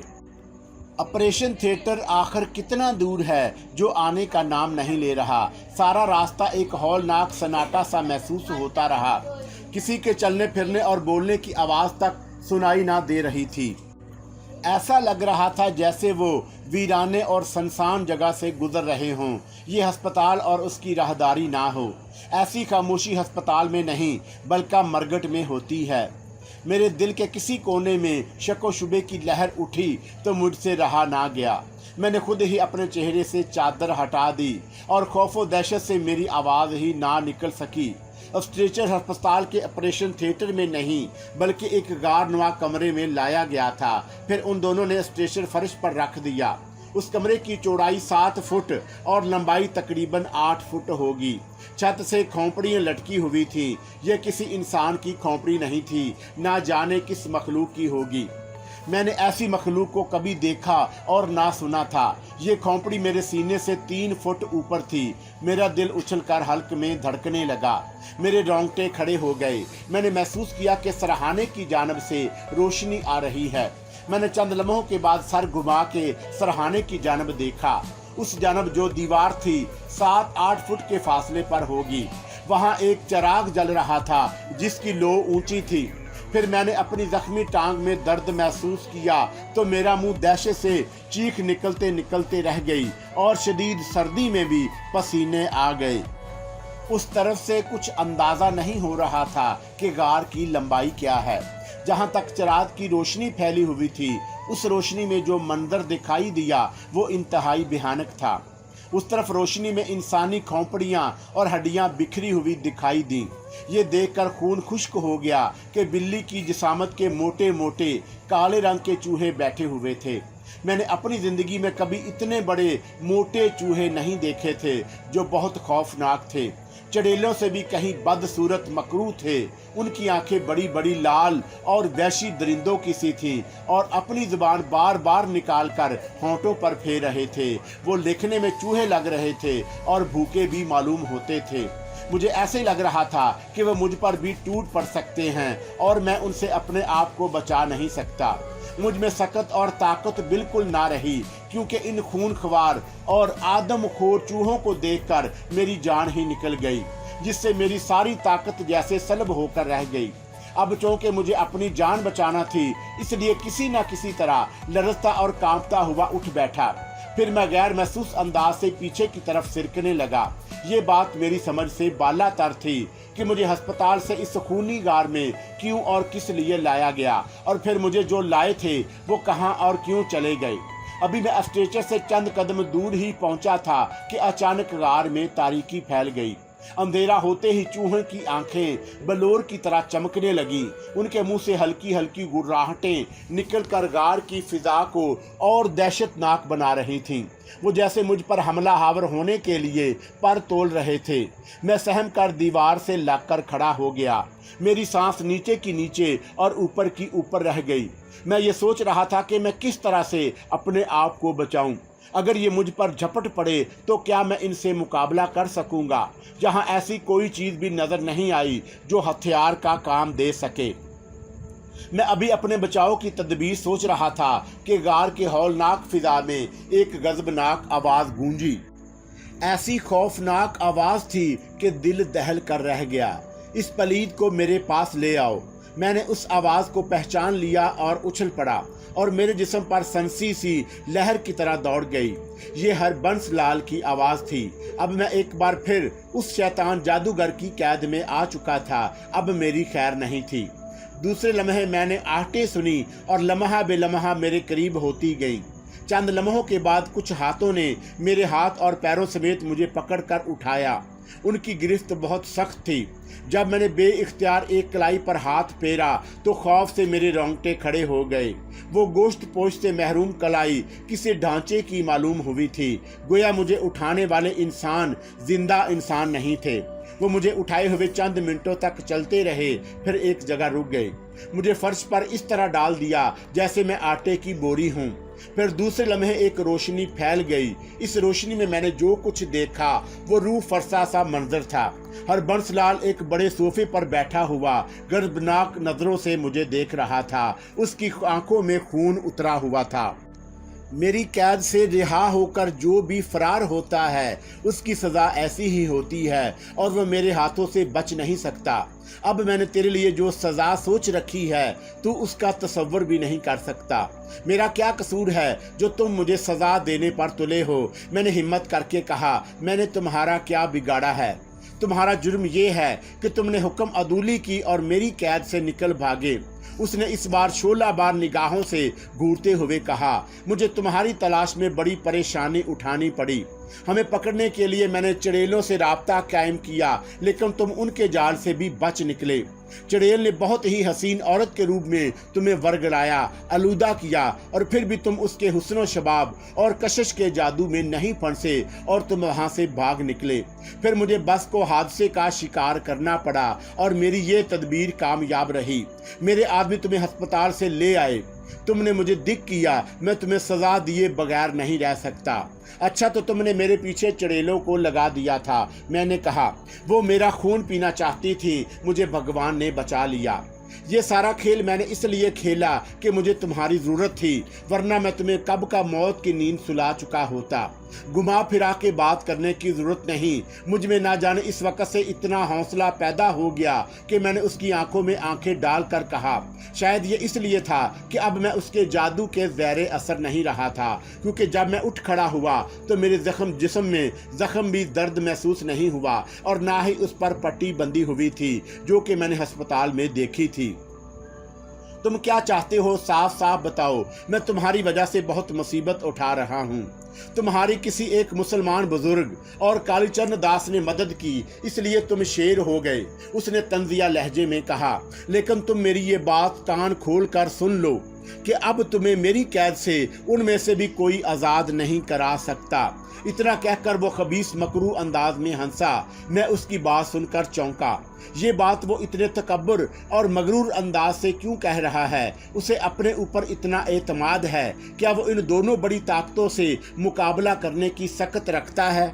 ऑपरेशन थिएटर आखिर कितना दूर है जो आने का नाम नहीं ले रहा। सारा रास्ता एक हौलनाक सन्नाटा सा महसूस होता रहा। किसी के चलने फिरने और बोलने की आवाज़ तक सुनाई ना दे रही थी। ऐसा लग रहा था जैसे वो वीराने और सुनसान जगह से गुजर रहे हों। ये अस्पताल और उसकी राहदारी ना हो। ऐसी खामोशी अस्पताल में नहीं बल्कि मरघट में होती है। मेरे दिल के किसी कोने में शक व शुबे की लहर उठी तो मुझसे रहा ना गया। मैंने खुद ही अपने चेहरे से चादर हटा दी और खौफ व दहशत से मेरी आवाज़ ही ना निकल सकी। स्ट्रेचर अस्पताल के ऑपरेशन थिएटर में नहीं बल्कि एक गारनुमा कमरे में लाया गया था। फिर उन दोनों ने स्ट्रेचर फर्श पर रख दिया। उस कमरे की चौड़ाई 7 फुट और लंबाई तकरीबन 8 फुट होगी। छत से खोपड़ियाँ लटकी हुई थीं। यह किसी इंसान की खोपड़ी नहीं थी, ना जाने किस मखलूक की होगी। मैंने ऐसी मखलूक को कभी देखा और ना सुना था। ये खोपड़ी मेरे सीने से 3 फुट ऊपर थी। मेरा दिल उछलकर हल्क में धड़कने लगा। मेरे रोंगटे खड़े हो गए। मैंने महसूस किया कि सरहाने की जानिब से रोशनी आ रही है। मैंने चंद लम्हों के बाद सर घुमा के सरहाने की जानिब देखा। उस जानिब जो दीवार थी 7-8 फुट के फासले पर होगी। वहाँ एक चिराग जल रहा था जिसकी लो ऊंची थी। फिर मैंने अपनी जख्मी टांग में दर्द महसूस किया तो मेरा मुंह दहशत से चीख निकलते निकलते रह गई और शदीद सर्दी में भी पसीने आ गए। उस तरफ से कुछ अंदाजा नहीं हो रहा था कि गार की लंबाई क्या है। जहाँ तक चिराग की रोशनी फैली हुई थी, उस रोशनी में जो मंजर दिखाई दिया वो इंतहाई भयानक था। उस तरफ रोशनी में इंसानी खोपड़ियाँ और हड्डियाँ बिखरी हुई दिखाई दी। ये देखकर खून खुश्क हो गया कि बिल्ली की जिसामत के मोटे मोटे काले रंग के चूहे बैठे हुए थे। मैंने अपनी ज़िंदगी में कभी इतने बड़े मोटे चूहे नहीं देखे थे जो बहुत खौफनाक थे। चड़ेलों से भी कहीं बदसूरत मकरू थे। उनकी आंखें बड़ी बड़ी लाल और वहशी दरिंदों की सी थीं और अपनी जुबान बार बार निकाल कर होंठों पर फेर रहे थे। वो लिखने में चूहे लग रहे थे और भूखे भी मालूम होते थे। मुझे ऐसे लग रहा था कि वो मुझ पर भी टूट पड़ सकते हैं और मैं उनसे अपने आप को बचा नहीं सकता। मुझ में सकत और ताकत बिल्कुल ना रही, क्योंकि इन खूनख्वार और आदमखोर चूहों को देखकर मेरी जान ही निकल गई, जिससे मेरी सारी ताकत जैसे सलब होकर रह गई। अब चूंकि मुझे अपनी जान बचाना थी, इसलिए किसी न किसी तरह लरजता और कांपता हुआ उठ बैठा। फिर मैं गैर महसूस अंदाज से पीछे की तरफ सिरकने लगा। ये बात मेरी समझ से बालातर थी कि मुझे अस्पताल से इस खूनी गार में क्यों और किस लिए लाया गया, और फिर मुझे जो लाए थे वो कहाँ और क्यों चले गए। अभी मैं स्ट्रेचर से चंद कदम दूर ही पहुंचा था कि अचानक गार में तारीकी फैल गई। अंधेरा होते ही चूहे की आंखें बलोर की तरह चमकने लगी। उनके मुंह से हल्की हल्की गुर्राहटें निकलकर गार की फिजा को और दहशतनाक बना रही थीं। वो जैसे मुझ पर हमलावर होने के लिए पर तोल रहे थे। मैं सहम कर दीवार से लगकर खड़ा हो गया। मेरी सांस नीचे की नीचे और ऊपर की ऊपर रह गई। मैं ये सोच रहा था कि मैं किस तरह से अपने आप को बचाऊं। अगर ये मुझ पर झपट पड़े तो क्या मैं इनसे मुकाबला कर सकूंगा। जहां ऐसी कोई चीज़ भी नज़र नहीं आई जो हथियार का काम दे सके। मैं अभी अपने बचाव की तदबीर सोच रहा था कि गार के हौलनाक फिजा में एक गजबनाक आवाज़ गूंजी। ऐसी खौफनाक आवाज़ थी कि दिल दहल कर रह गया। इस पलीद को मेरे पास ले आओ। मैंने उस आवाज़ को पहचान लिया और उछल पड़ा और मेरे जिस्म पर संसी सी लहर की तरह दौड़ गई। ये हरबंस लाल की आवाज़ थी। अब मैं एक बार फिर उस शैतान जादूगर की कैद में आ चुका था। अब मेरी खैर नहीं थी। दूसरे लम्हे मैंने आहटें सुनी और लम्हा बेलम्हा मेरे करीब होती गई। चंद लम्हों के बाद कुछ हाथों ने मेरे हाथ और पैरों समेत मुझे पकड़कर उठाया। उनकी गिरफ्त बहुत सख्त थी। जब मैंने बेइख्तियार एक कलाई पर हाथ फेरा तो खौफ से मेरे रोंगटे खड़े हो गए। वो गोश्त पोश से महरूम कलाई किसी ढांचे की मालूम हुई थी। गोया मुझे उठाने वाले इंसान जिंदा इंसान नहीं थे। वो मुझे उठाए हुए चंद मिनटों तक चलते रहे, फिर एक जगह रुक गए। مجھے فرش پر اس طرح ڈال دیا جیسے میں آٹے کی بوری ہوں۔ پھر دوسرے لمحے ایک روشنی پھیل گئی۔ اس روشنی میں نے جو کچھ دیکھا وہ روح فرسا سا منظر تھا۔ ہربنس لال ایک بڑے صوفے پر بیٹھا ہوا غضبناک نظروں سے مجھے دیکھ رہا تھا۔ اس کی آنکھوں میں خون اترا ہوا تھا۔ میری قید سے رہا ہو کر جو بھی فرار ہوتا ہے اس کی سزا ایسی ہی ہوتی ہے اور وہ میرے ہاتھوں سے بچ نہیں سکتا۔ اب میں نے تیرے لیے جو سزا سوچ رکھی ہے تو اس کا تصور بھی نہیں کر سکتا۔ میرا کیا قصور ہے جو تم مجھے سزا دینے پر تلے ہو؟ میں نے ہمت کر کے کہا، میں نے تمہارا کیا بگاڑا ہے؟ تمہارا جرم یہ ہے کہ تم نے حکم عدولی کی اور میری قید سے نکل بھاگے۔ اس نے اس بار شعلہ بار نگاہوں سے گھورتے ہوئے کہا، مجھے تمہاری تلاش میں بڑی پریشانی اٹھانی پڑی۔ ہمیں پکڑنے کے لیے میں نے چڑیلوں سے رابطہ قائم کیا لیکن تم ان کے جال سے بھی بچ نکلے۔ چڑیل نے بہت ہی حسین عورت کے روپ میں تمہیں ورگلایا، آلودہ کیا اور پھر بھی تم اس کے حسن و شباب اور کشش کے جادو میں نہیں پھنسے اور تم وہاں سے بھاگ نکلے۔ پھر مجھے بس کو حادثے کا شکار کرنا پڑا اور میری یہ تدبیر کامیاب رہی۔ میرے آدمی تمہیں ہسپتال سے لے آئے۔ تم نے مجھے دکھ کیا، میں تمہیں سزا دیے بغیر نہیں رہ سکتا۔ اچھا تو تم نے میرے پیچھے چڑیلوں کو لگا دیا تھا۔ میں نے کہا، وہ میرا خون پینا چاہتی تھی، مجھے بھگوان نے بچا لیا۔ یہ سارا کھیل میں نے اس لیے کھیلا کہ مجھے تمہاری ضرورت تھی، ورنہ میں تمہیں کب کا موت کی نیند سلا چکا ہوتا۔ گھما پھرا کے بات کرنے کی ضرورت نہیں۔ مجھ میں نہ جانے اس وقت سے اتنا حوصلہ پیدا ہو گیا کہ میں نے اس کی آنکھوں میں آنکھیں ڈال کر کہا، شاید یہ اس لیے تھا کہ اب میں اس کے جادو کے زیر اثر نہیں رہا تھا، کیونکہ جب میں اٹھ کھڑا ہوا تو میرے جسم میں زخم بھی درد محسوس نہیں ہوا اور نہ ہی اس پر پٹی بندھی ہوئی تھی جو کہ میں نے ہسپتال میں دیکھی تھی۔ تم کیا چاہتے ہو صاف صاف بتاؤ، میں تمہاری وجہ سے بہت مصیبت اٹھا رہا ہوں۔ تمہاری کسی ایک مسلمان بزرگ اور کالی چرن داس نے مدد کی، اس لیے تم شیر ہو گئے۔ اس نے طنزیہ لہجے میں کہا، لیکن تم میری یہ بات کان کھول کر سن لو کہ اب تمہیں میری قید سے ان میں سے بھی کوئی آزاد نہیں کرا سکتا۔ اتنا کہہ کر وہ خبیث مکروہ انداز میں ہنسا۔ میں اس کی بات سن کر چونکا۔ یہ بات وہ اتنے تکبر اور مغرور انداز سے کیوں کہہ رہا ہے؟ اسے اپنے اوپر اتنا اعتماد ہے؟ کیا وہ ان دونوں بڑی طاقتوں سے مقابلہ کرنے کی سخت رکھتا ہے؟